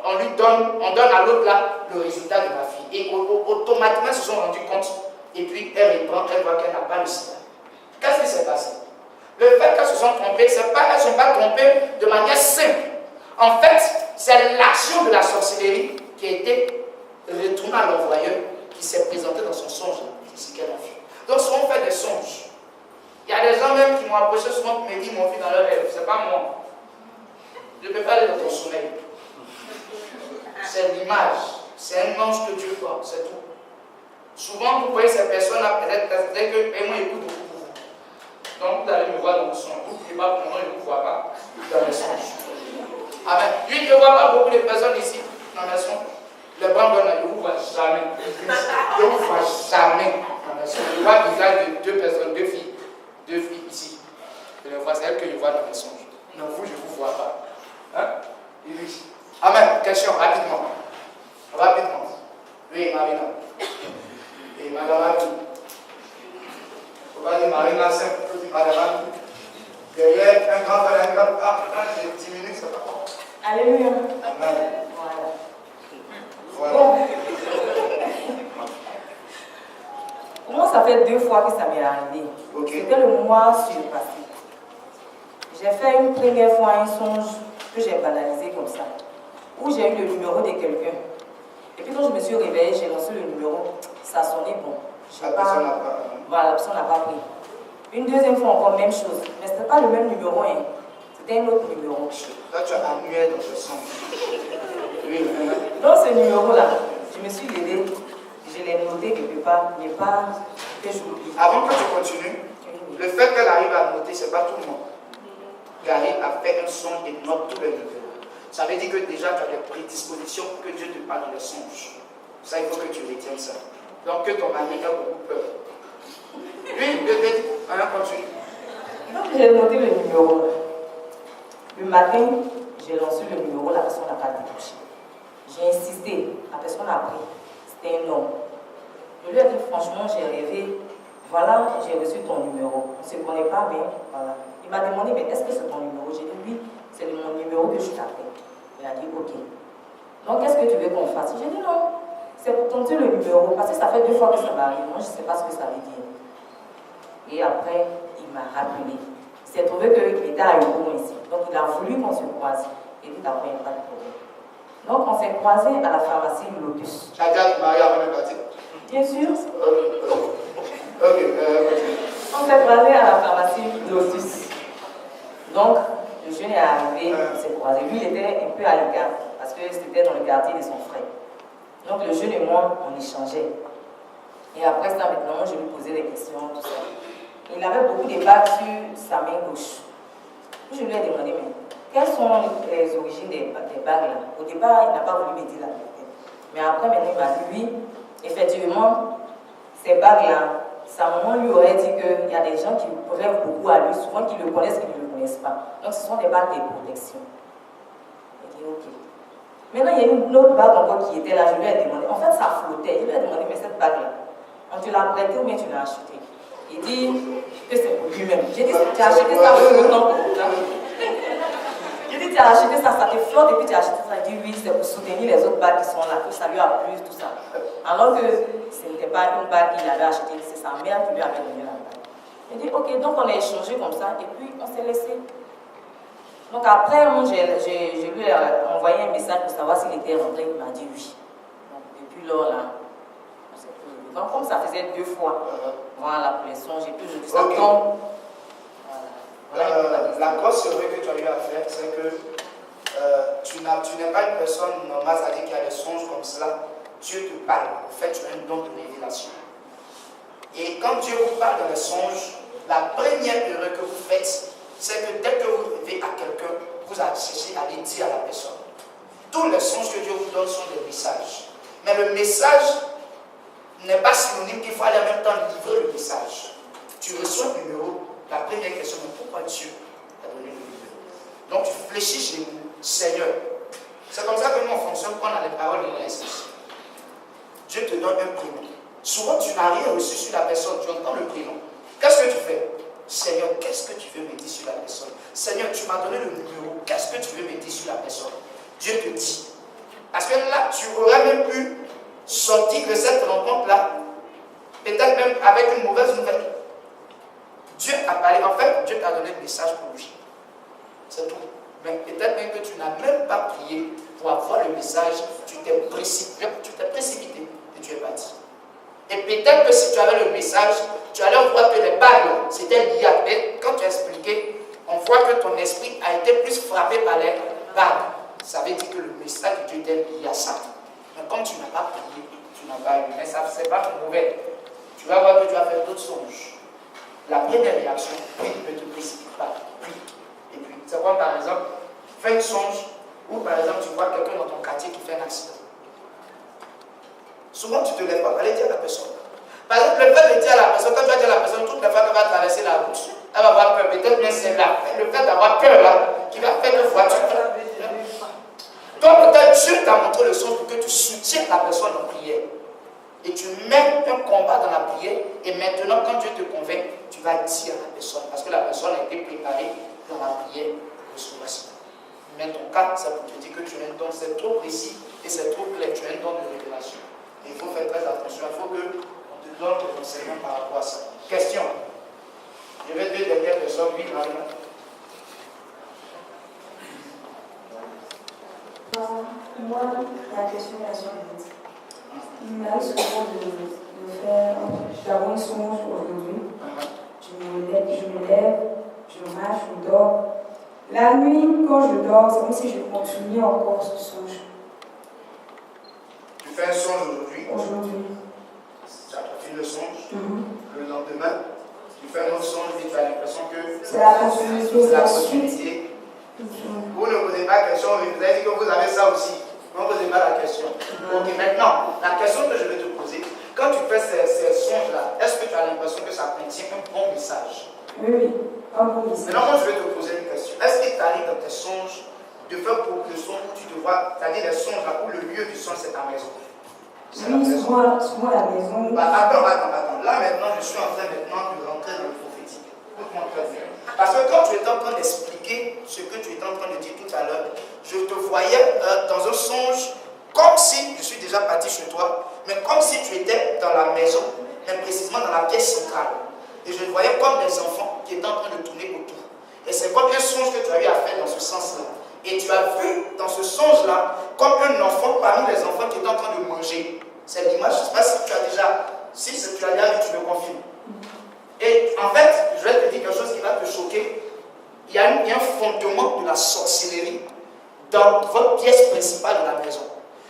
on donne à l'autre là le résultat de ma fille. Et automatiquement, ils se sont rendus compte. Et puis, elle reprend, elle voit qu'elle n'a pas le sida. Qu'est-ce qui s'est passé? Le fait qu'elles se sont trompées, elles ne sont pas trompées de manière simple. En fait, c'est l'action de la sorcellerie qui a été retournée à l'envoyeur qui s'est présenté dans son songe. C'est ce qu'elle a fait. Donc, souvent, on fait des songes. Il y a des gens même qui m'ont approché souvent qui me disent mon fils dans leur rêve. Ce n'est pas moi. Je ne peux pas aller dans ton sommeil. C'est l'image. C'est un ange que Dieu voit. C'est tout. Souvent, vous voyez ces personnes-là, peut-être que moi, écoute beaucoup pour vous. Donc, vous allez me voir dans le songe. Vous ne pouvez pas pour moi, je ne vous vois pas dans les songes. Amen. Lui, je ne vois pas beaucoup de personnes ici dans les songes. Les brandons, je ne vous vois jamais. Je ne vous vois jamais dans les songes. Je vois le visage de 2 personnes, 2 filles. 2 filles ici. Je les vois, c'est elles que je vois dans les songes. Non, vous, je ne vous vois pas. Hein? Oui. Amen. Question, rapidement. Rapidement. Oui, Marina. Oui, Madame Abou. Il ne faut pas dire Marina simple, il faut dire Madame Abou. Derrière, un grand frère, un grand. Ah, j'ai 10 minutes, c'est pas bon. Alléluia. Amen. Voilà. Bon. Moi, ça fait 2 fois que ça m'est arrivé. Okay. C'était le mois surpassé. J'ai fait une première fois un songe que j'ai banalisé comme ça, où j'ai eu le numéro de quelqu'un. Et puis quand je me suis réveillée, j'ai lancé le numéro. Ça sonnait bon. La personne n'a pas. Voilà, la personne n'a pas pris. Une deuxième fois encore, même chose. Mais ce n'était pas le même numéro, hein. C'était un autre numéro. Là, tu as annué dans le son. Oui. Dans ce numéro-là, je me suis levée, je l'ai noté quelque part, mais pas que j'oublie. Avant que tu continues, le fait qu'elle arrive à noter, ce n'est pas tout le monde qui arrive à faire un son et note tous les numéros. Ça veut dire que déjà tu as des prédispositions pour que Dieu te parle dans les songes. Ça, il faut que tu retiennes ça. Donc que ton ami a beaucoup peur. Oui, peut-être, on continue. Donc j'ai noté le numéro. Le matin, j'ai lancé le numéro, la personne n'a pas décroché. J'ai insisté, la personne a pris. C'était un homme. Je lui ai dit franchement, j'ai rêvé. Voilà, j'ai reçu ton numéro. On ne se connaît pas, mais voilà. Il m'a demandé, mais est-ce que c'est ton numéro? J'ai dit oui, c'est mon numéro que je t'appelle. Il a dit ok. Donc qu'est-ce que tu veux qu'on fasse? J'ai dit non, c'est pour tenter le numéro, parce que ça fait 2 fois que ça m'arrive. Moi, je ne sais pas ce que ça veut dire. Et après, il m'a rappelé. Il s'est trouvé qu'il était à Hugo ici. Donc il a voulu qu'on se croise. Et dit après, il n'y a pas de problème. Donc on s'est croisés à la pharmacie Lotus. Tu as déjà te marié avant de partir? Bien sûr. Ok. On s'est croisés à la pharmacie Lotus. Donc le jeune est arrivé, on s'est croisés. Lui, il était un peu à l'écart parce que c'était dans le quartier de son frère. Donc le jeune et moi, on échangeait. Et après ça, maintenant, je lui posais des questions, tout ça. Il avait beaucoup de bagues sur sa main gauche. Je lui ai demandé, mais quelles sont les origines des bagues là? Au départ, il n'a pas voulu me dire la vérité. Mais après, maintenant, il m'a dit, oui, effectivement, ces bagues là, sa maman lui aurait dit qu'il y a des gens qui rêvent beaucoup à lui, souvent qui le connaissent, qui ne le connaissent pas. Donc, ce sont des bagues de protection. Il dit, ok. Maintenant, il y a une autre bague encore qui était là, je lui ai demandé. En fait, ça flottait. Je lui ai demandé, mais cette bague là, on te l'a prêtée ou bien tu l'as achetée? Il dit que c'est pour lui-même. J'ai dit, tu as acheté ça flottant pour toi. J'ai dit, tu as acheté ça, ça te flotte et puis tu as acheté ça. Il dit, oui, c'est pour soutenir les autres bagues qui sont là, que ça lui a plu, tout ça. Alors que ce n'était pas une bague qu'il avait achetée, c'est sa mère qui lui avait donné la bague. Il dit, ok, donc on a échangé comme ça et puis on s'est laissé. Donc après, moi, je lui ai envoyé un message pour savoir s'il était rentré. Il m'a dit oui. Donc depuis lors, là, on s'est plus. Donc comme ça faisait 2 fois, voilà, pour les songes et puis je dis ça tombe. Voilà. La grosse erreur que tu as eu à faire, c'est que tu n'es pas une personne normale, c'est-à-dire qu'il y a des songes comme cela. Dieu te parle. En fait, tu as un don de révélation. Et quand Dieu vous parle dans les songes, la première erreur que vous faites, c'est que dès que vous rêvez à quelqu'un, vous allez chercher à aller dire à la personne. Tous les songes que Dieu vous donne sont des messages. Mais le message n'est pas synonyme qu'il faut aller en même temps livrer le message. Tu reçois le numéro, la première question est pourquoi Dieu t'a donné le numéro. Donc tu fléchis chez nous, Seigneur. C'est comme ça que nous on fonctionne quand on a les paroles de l'Esprit. Dieu te donne un prénom. Souvent tu n'as rien reçu sur la personne, tu entends le prénom. Qu'est-ce que tu fais? Seigneur, qu'est-ce que tu veux me dire sur la personne? Seigneur, tu m'as donné le numéro, qu'est-ce que tu veux me dire sur la personne? Dieu te dit. Parce que là, tu aurais même pu sortir de cette rencontre-là, peut-être même avec une mauvaise nouvelle. Dieu a parlé, en fait, Dieu t'a donné le message pour lui. C'est tout. Mais peut-être même que tu n'as même pas prié pour avoir le message, tu t'es précipité et tu es parti. Et peut-être que si tu avais le message, tu allais voir que les bagues, c'était lié à peine. Quand tu as expliqué, on voit que ton esprit a été plus frappé par les bagues. Ça veut dire que le message de Dieu était lié à ça. Mais comme tu n'as pas prié, tu n'as pas eu. Mais ça, c'est pas mauvais. Tu vas voir que tu vas faire d'autres songes. La première réaction, prie, ne te précipite pas. Prie. Et puis, c'est comme par exemple, fais un songe où par exemple tu vois quelqu'un dans ton quartier qui fait un accident. Souvent, tu ne te lèves pas, allez dire à la personne. Par exemple, le fait de dire à la personne, quand tu vas dire à la personne, toutes les fois qu'elle va traverser la route, elle va avoir peur, peut-être bien c'est là. Le fait d'avoir peur là, qui va faire que voiture. Donc, peut-être Dieu t'a montré le songe pour que tu soutiennes la personne en prière. Et tu mets un combat dans la prière, et maintenant, quand Dieu te convainc, tu vas dire à la personne, parce que la personne a été préparée dans la prière de ce voici. Mais ton cas, ça pour te dire que tu as un don, c'est trop précis et c'est trop clair, tu as un don de révélation. Il faut faire très attention, il faut qu'on te donne des renseignements par rapport à ça. Question. Je vais 2 dernières personnes, oui, Marina. Moi, la question est la suivante. Il m'arrive souvent de faire, d'avoir un songe aujourd'hui. Je me lève, je marche, je dors. La nuit, quand je dors, c'est comme si je continuais encore ce songe. Tu fais un songe aujourd'hui. Aujourd'hui. Tu as fait le songe. Le lendemain, tu fais un autre songe et tu as l'impression que c'est la continuité. C'est la continuité. Vous ne posez pas la question, vous avez dit que vous avez ça aussi. Ne posez pas la question. Ok, maintenant, la question que je vais te poser, quand tu fais ces songes-là, est-ce que tu as l'impression que ça contient un bon message? Oui, un bon message. Maintenant, moi, je vais te poser une question. Est-ce qu'il t'arrive dans tes songes de faire pour le son où tu te vois, c'est-à-dire les songes là où le lieu du songe c'est ta maison? Oui, souvent la maison. Attends. Là maintenant, je suis en train maintenant de rentrer dans le prophétique. Écoute-moi très bien. Parce que quand tu étais en train d'expliquer ce que tu étais en train de dire tout à l'heure, je te voyais dans un songe comme si je suis déjà parti chez toi, mais comme si tu étais dans la maison, mais précisément dans la pièce centrale. Et je voyais comme des enfants qui étaient en train de tourner autour. Et c'est comme un songe que tu as eu à faire dans ce sens-là. Et tu as vu dans ce songe-là comme un enfant parmi les enfants qui étaient en train de manger. C'est l'image, je ne sais pas si tu as déjà, si tu as déjà vu, tu le confirmes. Et en fait, je vais te dire quelque chose qui va te choquer. Il y a un fondement de la sorcellerie dans votre pièce principale de la maison.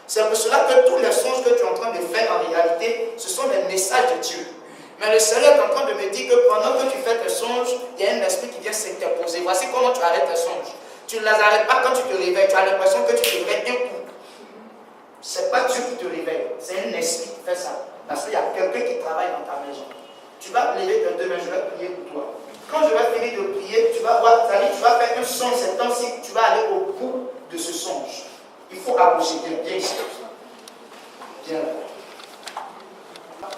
C'est pour cela que tous les songes que tu es en train de faire en réalité, ce sont des messages de Dieu. Mais le Seigneur est en train de me dire que pendant que tu fais tes songes, il y a un esprit qui vient s'interposer. Voici comment tu arrêtes tes songes. Tu ne les arrêtes pas quand tu te réveilles. Tu as l'impression que tu te réveilles d'un coup. Ce n'est pas Dieu qui te réveille. C'est un esprit qui fait ça. Parce qu'il y a quelqu'un qui travaille dans ta maison. Tu vas lever tes deux mains, je vais prier pour toi. Quand je vais finir de prier, tu vas voir, tu vas faire un songe, c'est temps-ci, tu vas aller au bout de ce songe. Il faut approcher, viens ici. Viens là.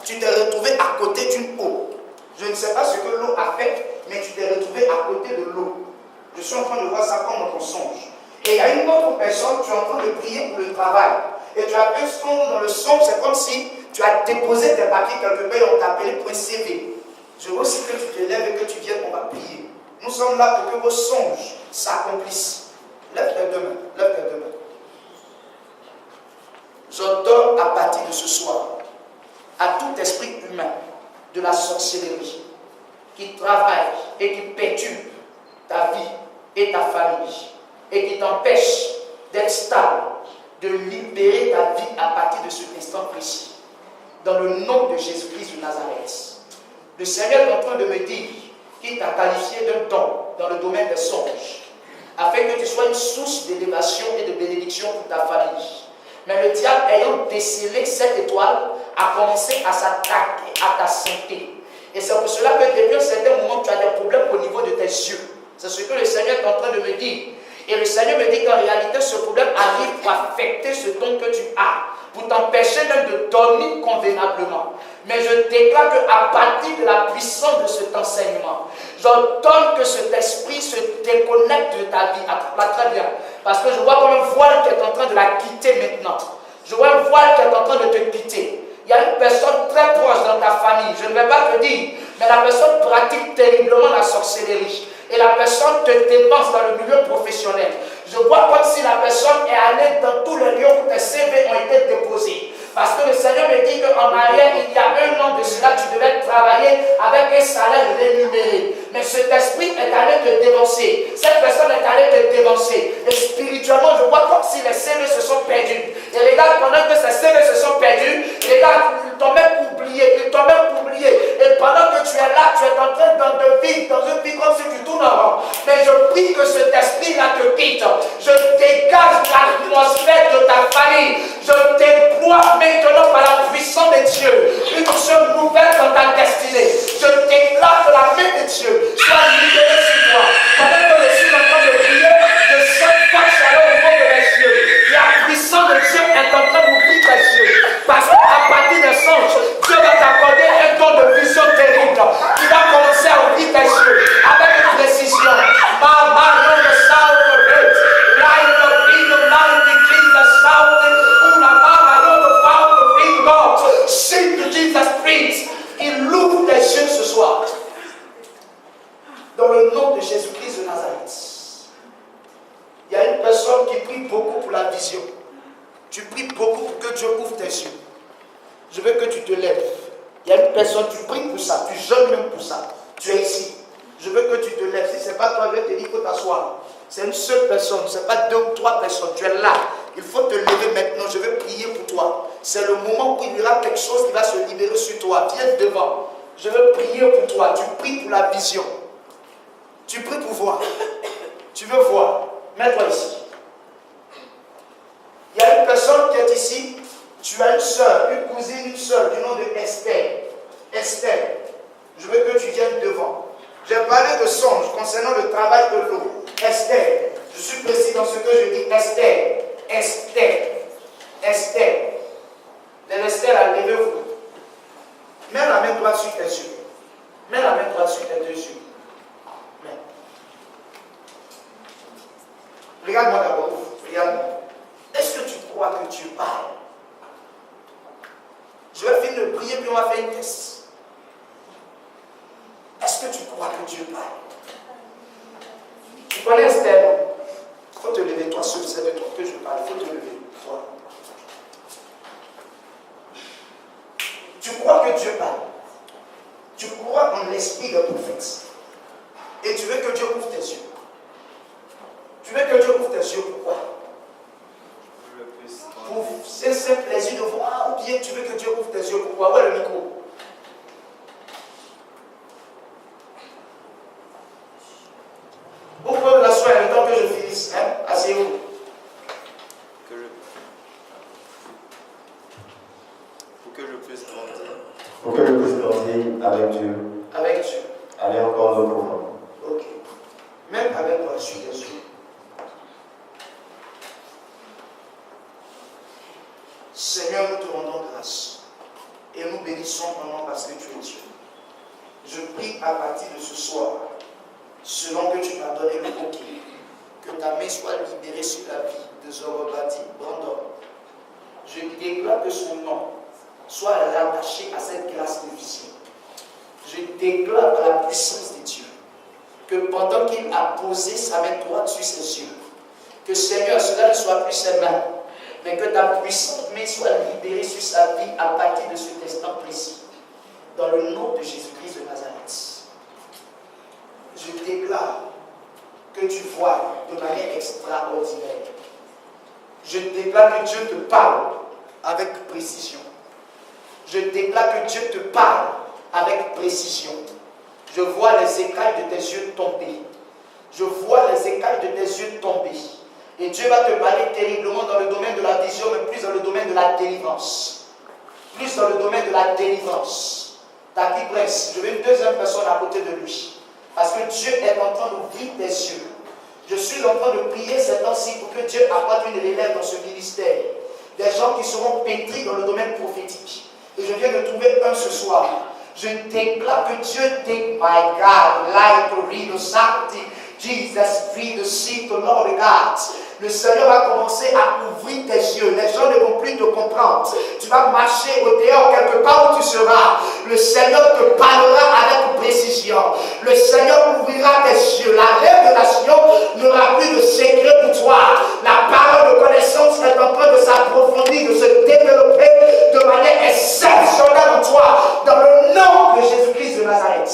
Tu t'es retrouvé à côté d'une eau. Je ne sais pas ce que l'eau a fait, mais tu t'es retrouvé à côté de l'eau. Je suis en train de voir ça comme dans ton songe. Et il y a une autre personne, tu es en train de prier pour le travail. Et tu as un songe dans le songe, c'est comme si tu as déposé tes papiers quelque part et on t'a appelé pour un CV. Je veux aussi que tu te lèves et que tu viennes, on va prier. Nous sommes là pour que vos songes s'accomplissent. Lève tes deux mains, lève tes deux mains. J'ordonne à partir de ce soir à tout esprit humain de la sorcellerie qui travaille et qui perturbe ta vie et ta famille et qui t'empêche d'être stable, de libérer ta vie à partir de cet instant précis. Dans le nom de Jésus-Christ de Nazareth. Le Seigneur est en train de me dire qu'il t'a qualifié d'un don dans le domaine des songes, afin que tu sois une source d'élévation et de bénédiction pour ta famille. Mais le diable ayant décelé cette étoile a commencé à s'attaquer à ta santé. Et c'est pour cela que depuis un certain moment, tu as des problèmes au niveau de tes yeux. C'est ce que le Seigneur est en train de me dire. Et le Seigneur me dit qu'en réalité, ce problème arrive pour affecter ce don que tu as, pour t'empêcher même de dormir convenablement. Mais je déclare qu'à partir de la puissance de cet enseignement, j'ordonne que cet esprit se déconnecte de ta vie. Attends, très bien. Parce que je vois comme un voile qui est en train de la quitter maintenant. Je vois un voile qui est en train de te quitter. Il y a une personne très proche dans ta famille, je ne vais pas te dire, mais la personne pratique terriblement la sorcellerie. Et la personne te dépense dans le milieu professionnel. Je vois comme si la personne est allée dans tous les lieux où tes CV ont été déposés. Parce que le Seigneur me dit qu'en arrière, il y a un an de cela, tu devais travailler avec un salaire rémunéré. Mais cet esprit est allé te dévancer. Cette personne est allée te dévancer. Et spirituellement, je vois comme si les CV se sont perdus. Et regarde, pendant que ces CV se sont perdus, regarde, ils t'ont même oublié. Ils t'ont même oublié. Et pendant que tu es là, tu es en train de vivre dans une vie comme si tu tournes en rond. Mais je prie que cet esprit-là te quitte. Je dégage l'atmosphère de ta famille. Je déploie maintenant par la puissance de Dieu une chose nouvelle dans ta destinée. Je déclare que la main de Dieu soit libérée sur toi. Pendant que je suis en train de prier, je sens ta chaleur au niveau de mes yeux. La puissance de Dieu est en train d'ouvrir tes yeux. Parce qu'à partir des songes, Dieu va t'accorder un don de vision terrible qui va commencer à ouvrir tes yeux avec une précision. The sound of it. Light of freedom, light decrease the sound. Sing to Jesus Christ. Il ouvre tes yeux ce soir. Dans le nom de Jésus-Christ de Nazareth. Il y a une personne qui prie beaucoup pour la vision. Tu pries beaucoup pour que Dieu ouvre tes yeux. Je veux que tu te lèves. Il y a une personne, tu pries pour ça, tu jeûnes même pour ça. Tu es ici. Je veux que tu te lèves. Si ce n'est pas toi, je vais te dire qu'il faut t'asseoir. C'est une seule personne, ce n'est pas deux ou trois personnes. Tu es là. Il faut te lever maintenant. Je vais prier pour toi. C'est le moment où il y aura quelque chose qui va se libérer sur toi. Viens devant. Je veux prier pour toi. Tu pries pour la vision. Tu pries pour voir. Tu veux voir. Mets-toi ici. Il y a une personne qui est ici. Tu as une soeur, une cousine, une soeur du nom de Esther. Esther, je veux que tu viennes devant. J'ai parlé de songes concernant le travail de l'eau. Esther, je suis précis dans ce que je dis. Esther, Esther, Esther. Les Esther, levez-vous. Mets la main droite sur tes yeux. Mets la main droite sur tes deux yeux. Mets. Regarde-moi d'abord. Regarde-moi. Est-ce que tu crois que Dieu parle? Je vais finir de prier puis on va faire une test. que c'est de toi que je parle, il faut te lever. Toi. Tu crois que Dieu parle. Tu crois en l'esprit de prophète. Et tu veux que Dieu ouvre tes yeux. Tu veux que Dieu ouvre tes yeux, pourquoi? Pour c'est ce plaisir de voir, ou bien tu veux que Dieu ouvre tes yeux, pourquoi? Où est le micro? Vous pouvez la soirée le temps que je finisse. Hein? Asseyez-vous. Pour que je puisse grandir. Pour que je puisse grandir avec Dieu. Avec Dieu. Aller encore dans le profond. Ok. Même avec toi, sur les yeux. Seigneur, nous te rendons grâce. Et nous bénissons ton nom parce que tu es Dieu. Je prie à partir de ce soir, selon que tu m'as donné le ok, que ta main soit libérée sur la vie de Zorobadi Brandon. Je déclare que son nom soit rattaché à cette grâce de vision. Je déclare par la puissance de Dieu que pendant qu'il a posé sa main droite sur ses yeux, que Seigneur, cela ne soit plus ses mains, mais que ta puissante main soit libérée sur sa vie à partir de cet instant précis. Dans le nom de Jésus-Christ de Nazareth. Je déclare que tu vois de manière extraordinaire. Je déclare que Dieu te parle avec précision. Je déclare que Dieu te parle avec précision. Je vois les écailles de tes yeux tomber. Je vois les écailles de tes yeux tomber. Et Dieu va te parler terriblement dans le domaine de la vision, mais plus dans le domaine de la délivrance. Plus dans le domaine de la délivrance. Taki Prince, je veux une deuxième personne à côté de lui. Parce que Dieu est en train d'ouvrir tes yeux. Je suis en train de prier ces temps-ci pour que Dieu apporte une relève dans ce ministère. Des gens qui seront pétris dans le domaine prophétique. Et je viens de trouver un ce soir. Je déclare que Dieu take my God, light to read the sanctity, Jesus, free the seat, the Lord God. Le Seigneur va commencer à ouvrir tes yeux. Les gens ne vont plus te comprendre. Tu vas marcher au dehors quelque part où tu seras. Le Seigneur te parlera avec précision. Le Seigneur ouvrira tes yeux. La révélation n'aura plus de secret pour toi. La parole de connaissance est en train de s'approfondir, de se développer de manière exceptionnelle en toi. Dans le nom de Jésus-Christ de Nazareth.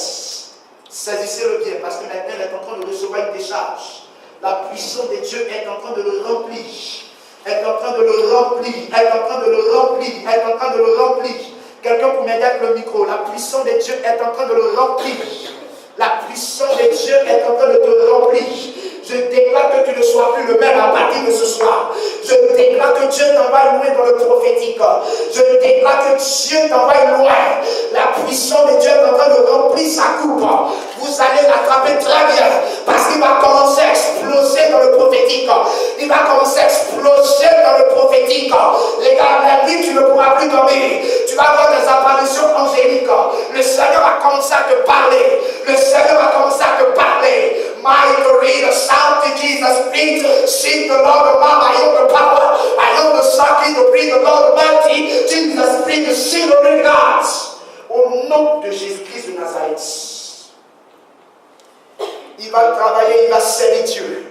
Saisissez-le bien parce que maintenant il est en train de recevoir une décharge. La puissance de Dieu est en train de le remplir. Est en train de le remplir. Est en train de le remplir. Est en train de le remplir. Quelqu'un pour m'aider avec le micro. La puissance de Dieu est en train de le remplir. La puissance de Dieu est en train de te remplir. Je déclare que tu ne sois plus le même à partir de ce soir. Je déclare que Dieu t'envoie loin dans le prophétique. Je déclare que Dieu t'envoie loin. La puissance de Dieu est en train de remplir sa coupe. Vous allez l'attraper très bien. Parce qu'il va commencer à exploser dans le prophétique. Il va commencer à exploser dans le prophétique. Les gars, la nuit, tu ne pourras plus dormir. Tu vas avoir des apparitions angéliques. Le Seigneur va commencer à te parler. Le Seigneur va commencer à te parler. My to read the sound to Jesus' feet. Seek the Lord of man. I am the power. I am the socket to breathe the Lord Almighty. Jesus' feet to see the living God. Au nom de Jésus-Christ de Nazareth. Il va travailler, il va servir Dieu.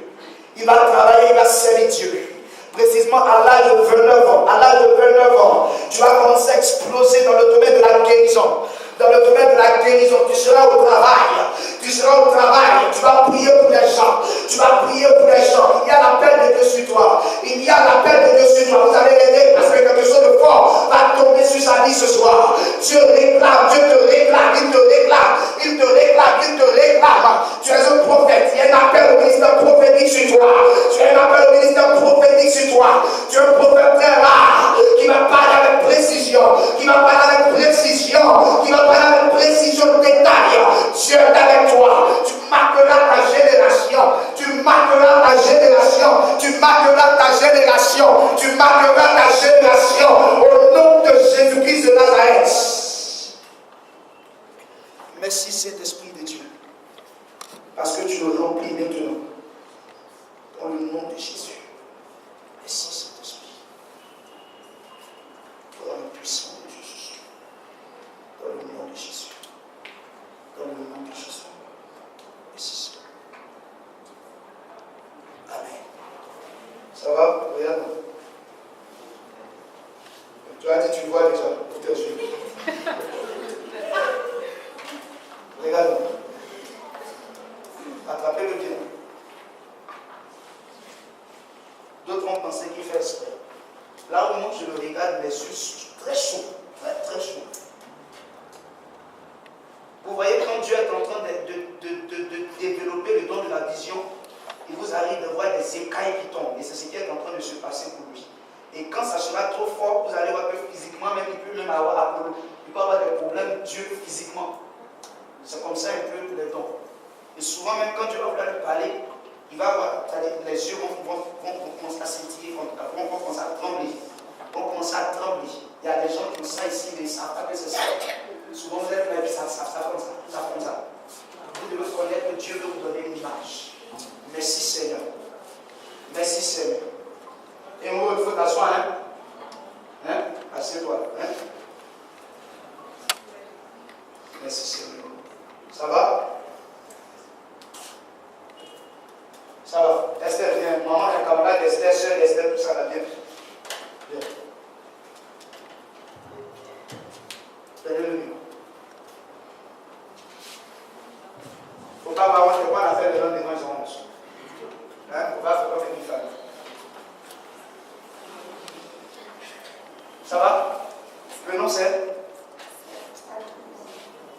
Il va travailler, il va servir Dieu. Précisément à l'âge de 29 ans. À l'âge de 29 ans, tu vas commencer à exploser dans le domaine de la guérison. Dans le domaine de la guérison, tu seras au travail. Tu seras au travail. Tu vas prier pour les gens. Tu vas prier pour les gens. Il y a l'appel de Dieu sur toi. Il y a l'appel de Dieu sur toi. Vous allez l'aider parce que quelque chose de fort va tomber sur sa vie ce soir. Dieu réclame, Dieu te réclame, il te réclame, il te réclame, il te réclame. Tu es un prophète. Il y a un appel au ministère prophétique sur toi. Tu as un appel au ministère prophétique sur toi. Tu es un prophète très rare qui va parler avec précision, qui va parler avec précision, qui va parler avec précision de détail. Dieu est avec toi. Tu marqueras ta génération. Tu marqueras ta génération. Tu marqueras ta génération. Tu marqueras ta génération. Au nom de Jésus-Christ de Nazareth. Merci Saint-Esprit de Dieu. Parce que tu le remplis maintenant. Dans le nom de Jésus. Merci Saint-Esprit. Dans le puissant de Jésus. Dans le nom de Jésus. Dans le nom de Jésus. Merci. Amen. Ça va Attrapez-le bien. D'autres ont pensé qu'il fait exprès. Là où moi je le regarde, les yeux très chauds, très très chauds. Vous voyez quand Dieu est en train de développer le don de la vision, il vous arrive de voir des écailles qui tombent. Et c'est ce qui est en train de se passer pour lui. Et quand ça sera trop fort, vous allez voir que physiquement, même il peut même avoir Apollo. Il peut avoir des problèmes Dieu physiquement. C'est comme ça un peu les dons. Et souvent, même quand Dieu va vouloir lui parler, il va avoir, les yeux vont commencer à scintiller, vont commencer à trembler. Vont commencer à trembler. Il y a des gens qui ont ça ici, mais ils ne savent pas que c'est ça. Souvent, vous êtes là, ça comme ça, ça comme ça. Vous devez connaître que Dieu veut vous donner une image. Merci Seigneur. Merci Seigneur. Et moi, il faut t'asseoir, hein? Assieds-toi, hein? Merci Seigneur. Ça va? Ça va. Esther, viens. Maman, un camarade d'Esther, soeur d'Esther, tout ça va bien. Viens. Prenez le micro. Il ne faut pas avoir de quoi faire les gens devant les hommes. Il ne faut pas faire comme une famille. Ça va? Le nom c'est?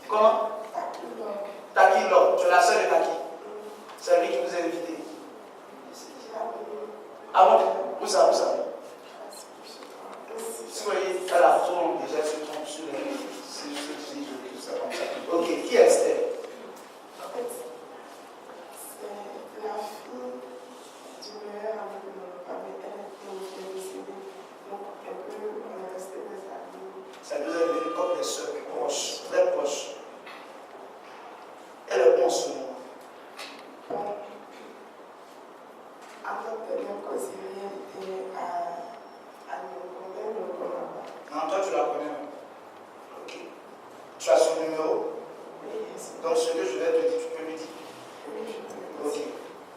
Comment? Taki Lord. Tu es la sœur de Taki. C'est lui qui vous a invité. Ah bon? Où ça? Si vous voyez, à la tourne, déjà, se trompe sur les. Tout ça comme ça. Ok, qui est Esther? En fait, c'est la fille du meilleur ami de mon papa, mais elle est décédée. Donc, un peu, on est resté des amis. Ça nous est devenu comme des sœurs proches, très proches. Elle est bonne en ce moment. Bon, avant de bien considérer, elle était à nous connaître. Non, toi tu la connais. Ok. Tu as son numéro? Oui, donc ce que je vais te dire, tu peux lui dire. oui, Ok.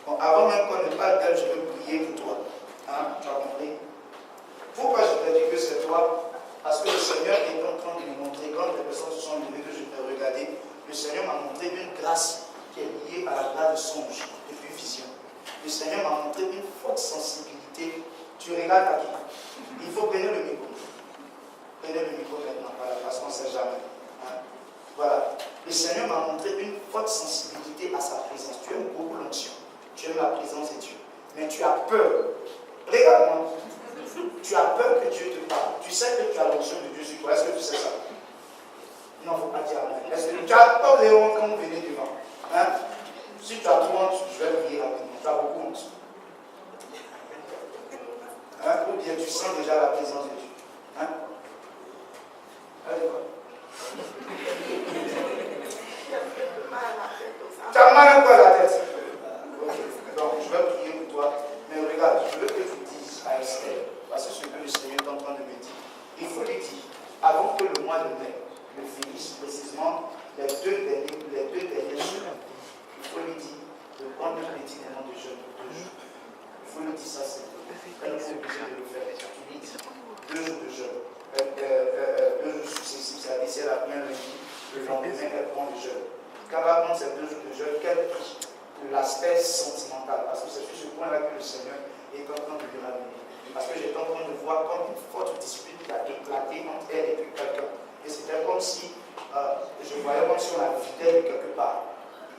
Bon, avant même qu'on ne parle d'elle, je vais prier pour toi. Hein, tu as compris? Pourquoi je te dis que c'est toi? Parce que le Seigneur est en train de me montrer, quand les personnes se sont levées, que je t'ai regardé, le Seigneur m'a montré une grâce qui est liée à la grâce de songe et puis vision. Le Seigneur m'a montré une forte sensibilité. Tu regardes à qui? Il faut prendre le micro. Prenez le micro maintenant, voilà, parce qu'on ne sait jamais. Hein? Voilà. Le Seigneur m'a montré une forte sensibilité à sa présence. Tu aimes beaucoup l'onction. Tu aimes la présence de Dieu. Mais tu as peur. Regarde-moi. Tu as peur que Dieu te parle. Tu sais que tu as l'onction de Dieu sur toi. Est-ce que tu sais ça? Non, il ne faut pas dire amen. Est-ce que tu as peur de honte quand vous venez devant? Hein? Si tu as trop honte, je vais prier rapidement. Tu as beaucoup honte. Hein? Ou bien tu sens déjà la présence de Dieu. Hein? Allez, quoi? Tu as mal à quoi la tête? Ok, donc je vais prier pour toi. Mais regarde, je veux que tu dises à Esther, parce que ce que le Seigneur est en train de me dire. Il faut lui dire, avant que le mois de mai ne finisse, précisément les deux derniers jours, il faut lui dire de prendre un petit moment de jeûne pour 2 jours. Il faut lui dire ça, c'est tout. Elle est obligée de le faire. Tu lui dis 2 jours de jeûne. 2 jours successifs, c'est-à-dire si elle a bien lundi, le lendemain, elle prend le jeûne. Quand elle va prendre ces 2 jours de jeûne, qu'elle prie de l'aspect sentimental, parce que c'est sur ce point-là que le Seigneur est en train de lui ramener. Parce que j'étais en train de voir comme une forte dispute qui a éclaté entre elle et puis quelqu'un. Et c'était comme si je voyais comme si on la vidait quelque part.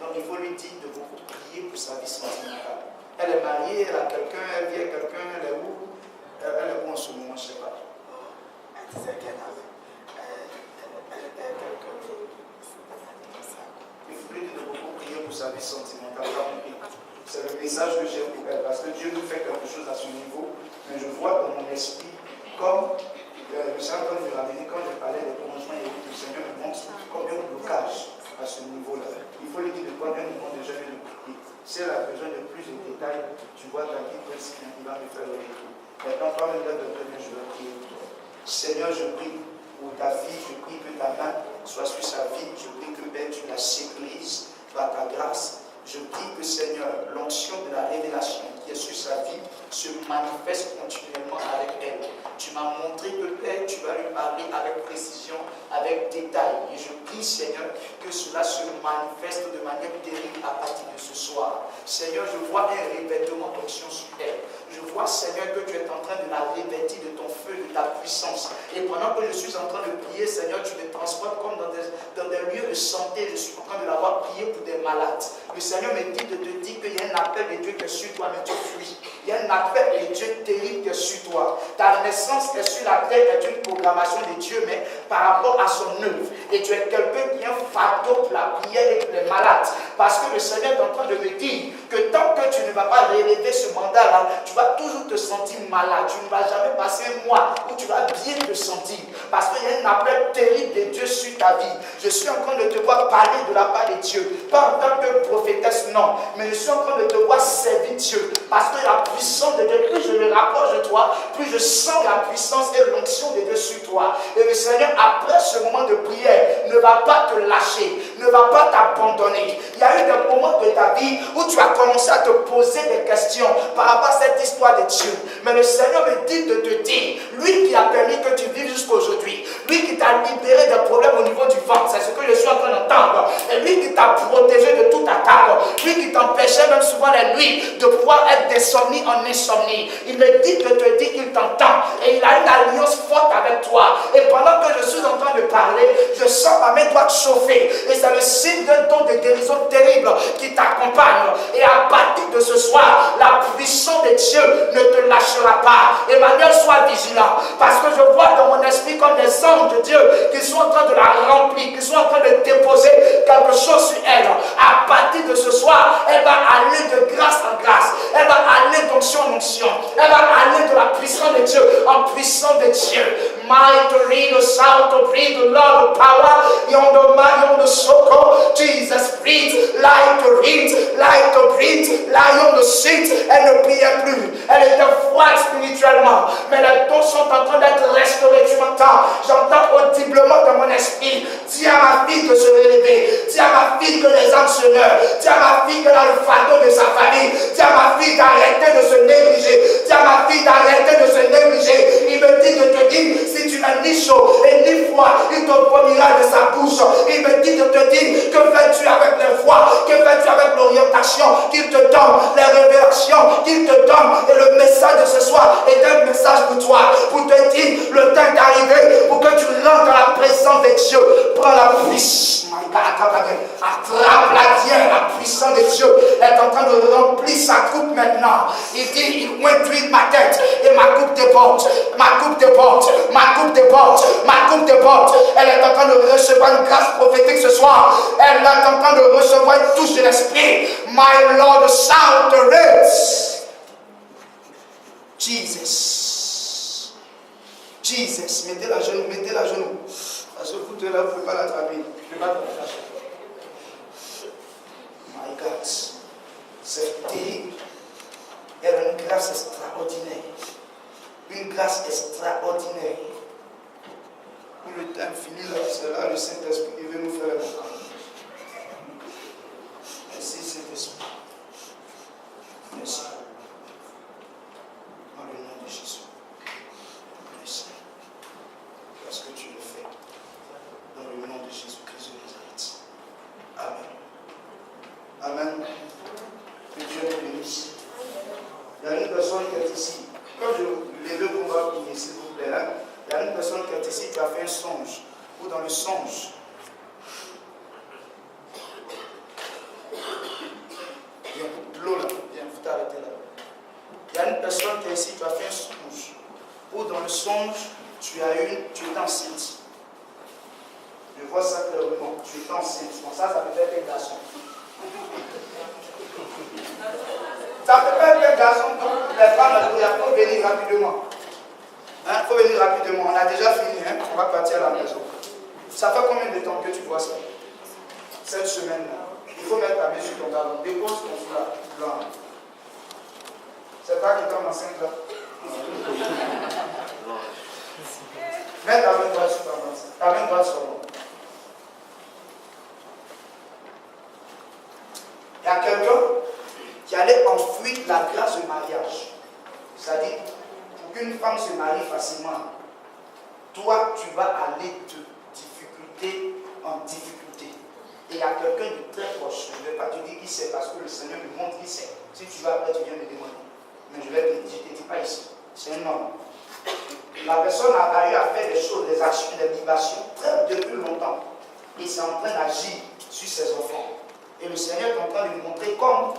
Donc il faut lui dire de beaucoup prier pour sa vie sentimentale. Elle est mariée, elle a quelqu'un, elle vit avec quelqu'un, elle est où? Elle est où en ce moment, je ne sais pas. Elle disait qu'elle avait. Elle était quelqu'un qui. Il faut lui dire de beaucoup prier pour sa vie sentimentale. C'est le message que j'ai pour elle, parce que Dieu nous fait quelque chose à son niveau, mais je vois dans mon esprit, comme le Seigneur quand je ramenais, quand je parlais des prolongements, et le Seigneur me montre comme un blocage à ce niveau-là. Il faut lui dire de prendre un moment de jeûne et de prier. Si elle a besoin de plus de détails, tu vois dans qui prince qui va me faire le retour. Maintenant, toi-même, là, de premier, je vais prier pour toi. Seigneur, je prie pour ta fille, je prie que ta main soit sur sa vie, je prie que Père, tu la sécurises par ta grâce. Je prie que Seigneur, l'onction de la révélation qui est sur sa vie se manifeste continuellement avec elle. Tu m'as montré que Père, tu vas lui parler avec précision, avec détail. Et je prie, Seigneur, que cela se manifeste de manière terrible à partir de ce soir. Seigneur, je vois un revêtement d'onction sur elle. Je vois, Seigneur, que tu es en train de la revêtir de ton feu, de ta puissance. Et pendant que je suis en train de prier, Seigneur, tu me transportes comme dans des lieux de santé. Je suis en train de l'avoir prié pour des malades. Le Seigneur me dit de te dire qu'il y a un appel de Dieu qui est sur toi, mais tu fuis. Il y a un appel de Dieu terrible qui est sur toi. Ta naissance est sur la terre est une programmation de Dieu, mais par rapport à son œuvre. Et tu es quelqu'un qui est un fardeau pour la prière et pour les malades. Parce que le Seigneur est en train de me dire que tant que tu ne vas pas relever ce mandat-là, tu vas toujours te sentir malade. Tu ne vas jamais passer un mois où tu vas bien te sentir. Parce qu'il y a un appel terrible de Dieu sur ta vie. Je suis en train de te voir parler de la part de Dieu. Pas en tant que prophétesse, non. Mais je suis en train de te voir servir Dieu. Parce que la puissance de Dieu, plus je me rapproche de toi, plus je sens la puissance et l'onction de Dieu sur toi. Et le Seigneur, après ce moment de prière, ne va pas te lâcher, ne va pas t'abandonner. Il y a eu des moments de ta vie où tu as commencé à te poser des questions par rapport à cette histoire de Dieu. Mais le Seigneur me dit de te dire, lui qui a permis que tu vives jusqu'à aujourd'hui, lui qui t'a libéré des problèmes au niveau du ventre, c'est ce que je suis en train d'entendre, et lui qui t'a protégé de toute attaque, lui qui t'empêchait même souvent la nuit de pouvoir être d'insomnie en insomnie. Il me dit de te dire qu'il t'entend et il a une alliance forte avec toi. Et pendant que je suis en train de parler, je sens ma main droite chauffer. Et c'est le signe d'un don de guérison terrible qui t'accompagne. Et à partir de ce soir, la puissance de Dieu ne te lâchera pas. Emmanuel, sois vigilant. Parce que je vois dans mon esprit comme des anges de Dieu qui sont en train de la remplir, qui sont en train de déposer quelque chose sur elle. À partir de ce soir, elle va aller de grâce en grâce. Elle va aller d'onction en onction. Elle va aller de la puissance de Dieu en puissance de Dieu. Might to read the sound to breathe the Lord of power. Yon the man, yon the soko. Jesus breathe, light to read, light to breathe, lion the sit. Elle ne priait plus. Elle était froide spirituellement. Mais les dons sont en train d'être restaurés. Tu m'entends? J'entends audiblement dans mon esprit. Dis à ma fille de se relever. Dis à ma fille que les âmes se meurent. Dis à ma fille qu'elle a le fardeau de sa famille. Dis à ma fille d'arrêter de se négliger. Dis à ma fille d'arrêter de se négliger. Il me dit de te dire, si tu n'as ni chaud et ni froid, il te vomira de sa bouche. Il me dit de te dire, que fais-tu avec les voix? Que fais-tu avec l'orientation qu'il te donne, les révélations qu'il te donne? Et le message de ce soir est un message pour toi, pour te dire, le temps est arrivé, pour que tu rentres dans la présence de Dieu. Prends la puissance. Attrape la dière, la puissance de Dieu est en train de remplir sa coupe maintenant. Il dit, il m'induit ma tête et ma coupe déborde, ma coupe déborde, ma coupe déborde, ma coupe déborde. Elle est en train de recevoir une grâce prophétique ce soir. Elle est en train de recevoir une touche de l'esprit. My Lord, shout the reds. Jesus. Jesus. Mettez la genou, mettez la genou. Parce que vous deux là, vous ne pouvez pas l'attraper. Je ne vais pas te la chercher. My God. C'est terrible. Elle a une grâce extraordinaire. Une grâce extraordinaire. Pour le temps fini, là, c'est là le Saint-Esprit qui veut nous faire le temps. Merci Saint-Esprit. Merci. Dans le nom de Jésus. Merci. Parce que tu le fais. Dans le nom de Jésus-Christ de Nazareth. Amen. Amen. Que Dieu nous bénisse. Il y a une personne qui est ici. Quand je les deux qu'on va prier, s'il vous plaît, hein, il y a une personne qui est ici qui a fait un songe. Ou dans le songe. Viens, l'eau là. Viens, vous t'arrêtez là. Il y a une personne qui est ici qui a fait un songe. Ou dans le songe, tu es enceinte. Je vois ça clairement. Tu es enceinte. Bon, ça peut être un garçon. Ça peut être un garçon, donc les femmes, il faut venir rapidement. Il faut venir rapidement. On a déjà fini, hein? On va partir à la maison. Ça fait combien de temps que tu vois ça? Cette semaine-là. Il faut mettre ta main sur ton talon. Dépose ton foulard blanc. C'est toi qui tombe enceinte là. Mets ta main droite sur ta main. Ta main droite sur moi. Il y a quelqu'un qui d'aller enfouir la grâce de mariage. C'est-à-dire, pour qu'une femme se marie facilement, toi, tu vas aller de difficulté en difficulté. Et il y a quelqu'un de très proche, je ne vais pas te dire qui c'est parce que le Seigneur me montre qui c'est. Si tu vas après, tu viens me demander. Mais je ne te dis pas ici. C'est un homme. La personne a eu à faire des choses, des actions, des libations depuis longtemps. Et c'est en train d'agir sur ses enfants. Et le Seigneur est en train de lui montrer comme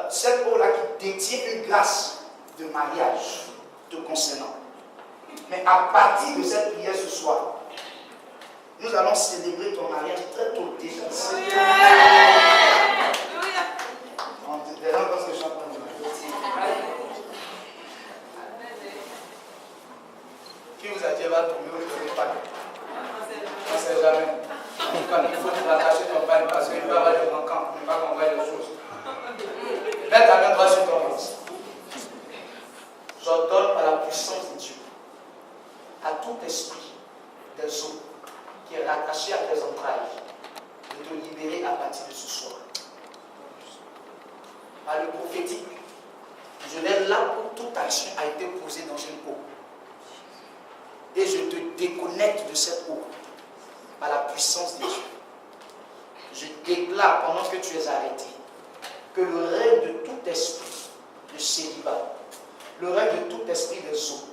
cette eau-là qui détient une grâce de mariage te concernant. Mais à partir de cette prière ce soir, nous allons célébrer ton mariage très tôt déjà. Des gens pensent que je suis en train de mariage. Qui vous a dit elle va tomber ou je ne sais pas? On ne sait jamais. En tout cas, il faut te rattacher ton panier parce qu'il va y avoir des rencontres, il ne va pas qu'on voit des choses. Mets ta main droite sur ton ventre. J'ordonne par la puissance de Dieu à tout esprit des eaux qui est rattaché à tes entrailles de te libérer à partir de ce soir. Par le prophétique, je l'ai là où toute action a été posée dans une eau. Et je te déconnecte de cette eau par la puissance de Dieu. Je déclare pendant que tu es arrêté que le règne de tout esprit de célibat, le règne de tout esprit des eaux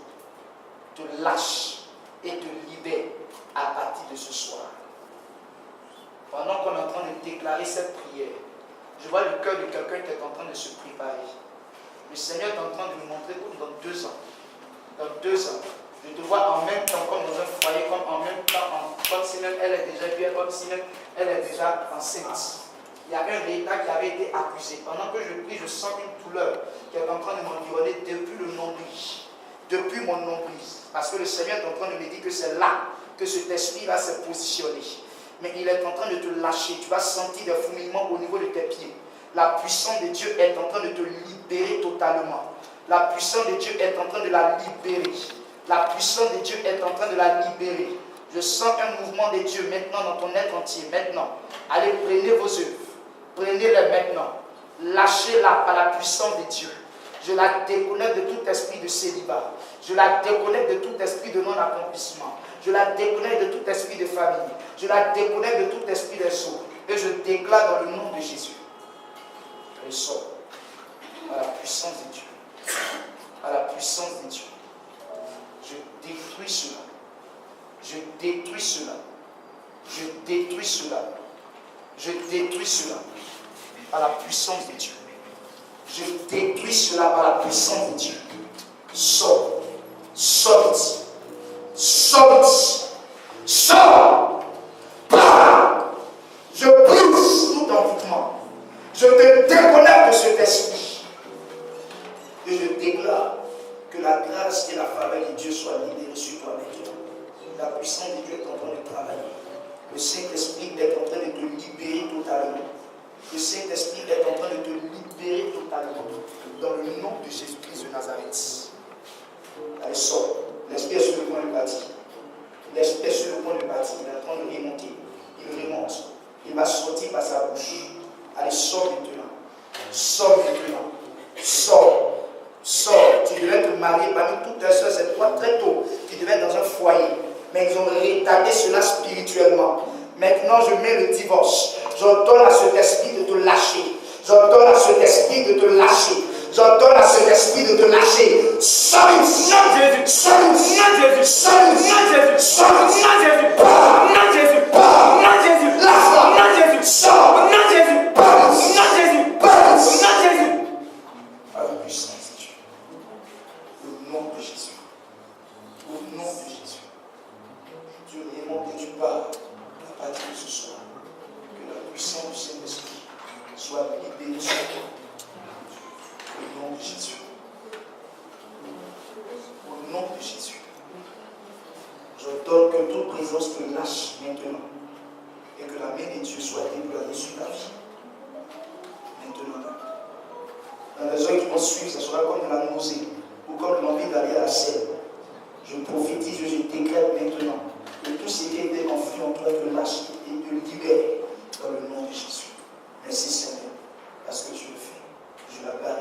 te lâche et te libère à partir de ce soir. Pendant qu'on est en train de déclarer cette prière, je vois le cœur de quelqu'un qui est en train de se préparer. Le Seigneur est en train de nous montrer que dans 2 ans, je te vois en même temps comme dans un foyer, comme en même temps, comme si même elle est déjà bien, comme si même elle est déjà enceinte. Il y a un résultat qui avait été accusé. Pendant que je prie, je sens une douleur qui est en train de m'environner depuis le nombril. Depuis mon nombril. Parce que le Seigneur est en train de me dire que c'est là que cet esprit-là s'est positionné. Mais il est en train de te lâcher. Tu vas sentir des fourmillements au niveau de tes pieds. La puissance de Dieu est en train de te libérer totalement. La puissance de Dieu est en train de la libérer. La puissance de Dieu est en train de la libérer. Je sens un mouvement de Dieu maintenant dans ton être entier. Maintenant, allez, prenez vos œuvres. Prenez-les maintenant. Lâchez-la par la puissance de Dieu. Je la déconnecte de tout esprit de célibat. Je la déconnecte de tout esprit de non-accomplissement. Je la déconnecte de tout esprit de famille. Je la déconnecte de tout esprit des sourds. Et je déclare dans le nom de Jésus. Elle sort par la puissance de Dieu. Par la puissance de Dieu. Je détruis cela. Je détruis cela. Je détruis cela. Je détruis cela. Par la puissance de Dieu. Je détruis cela par la puissance de Dieu. Sors. Sors. Sors. Sors. Pars. Je brise tout envoûtement. Je te déconnecte de cet esprit. Et je déclare que la grâce et la faveur de Dieu soient libérées sur toi maintenant. La puissance de Dieu est en train de travailler. Le Saint-Esprit est en train de te libérer totalement. Le Saint-Esprit est en train de te libérer totalement. Dans le nom de Jésus-Christ de Nazareth. Allez, sors. L'Esprit est sur le point de partir. L'Esprit est sur le point de partir. Il est en train de remonter. Il remonte. Il va sortir par sa bouche. Allez, sors maintenant. Sors maintenant. Sors. Sors. Tu devais te marier parmi toutes tes soeurs. C'est toi très tôt. Tu devais être dans un foyer. Mais ils ont retardé cela spirituellement. Maintenant, je mets le divorce. J'ordonne à cet esprit de te lâcher. J'ordonne à cet esprit de te lâcher. J'ordonne à cet esprit de te lâcher. Sors, non Jésus, sors, non Jésus, sors, non Jésus, sors, non Jésus, pas, non Jésus, pas, non Jésus, lâche-moi, non Jésus, sors, non Jésus, pas, non Jésus, pas, non Jésus. Par la puissance de Dieu. Au nom de Jésus. Au nom de Jésus. Tu remontes et tu pars à partir de ce soir. Que la puissance du Saint-Esprit soit libérée sur toi. Au nom de Jésus. Au nom de Jésus. J'ordonne que toute présence te lâche maintenant. Et que la main de Dieu soit déployée sur ta vie. Maintenant. Dans les heures qui vont suivre, ce sera comme de la nausée ou comme l'envie d'aller à la scène. Je prophétise, je décrète maintenant que tout ce qui était enfui en toi te lâche et te libère dans le nom de Jésus. Merci Seigneur, parce que tu le fais. la paix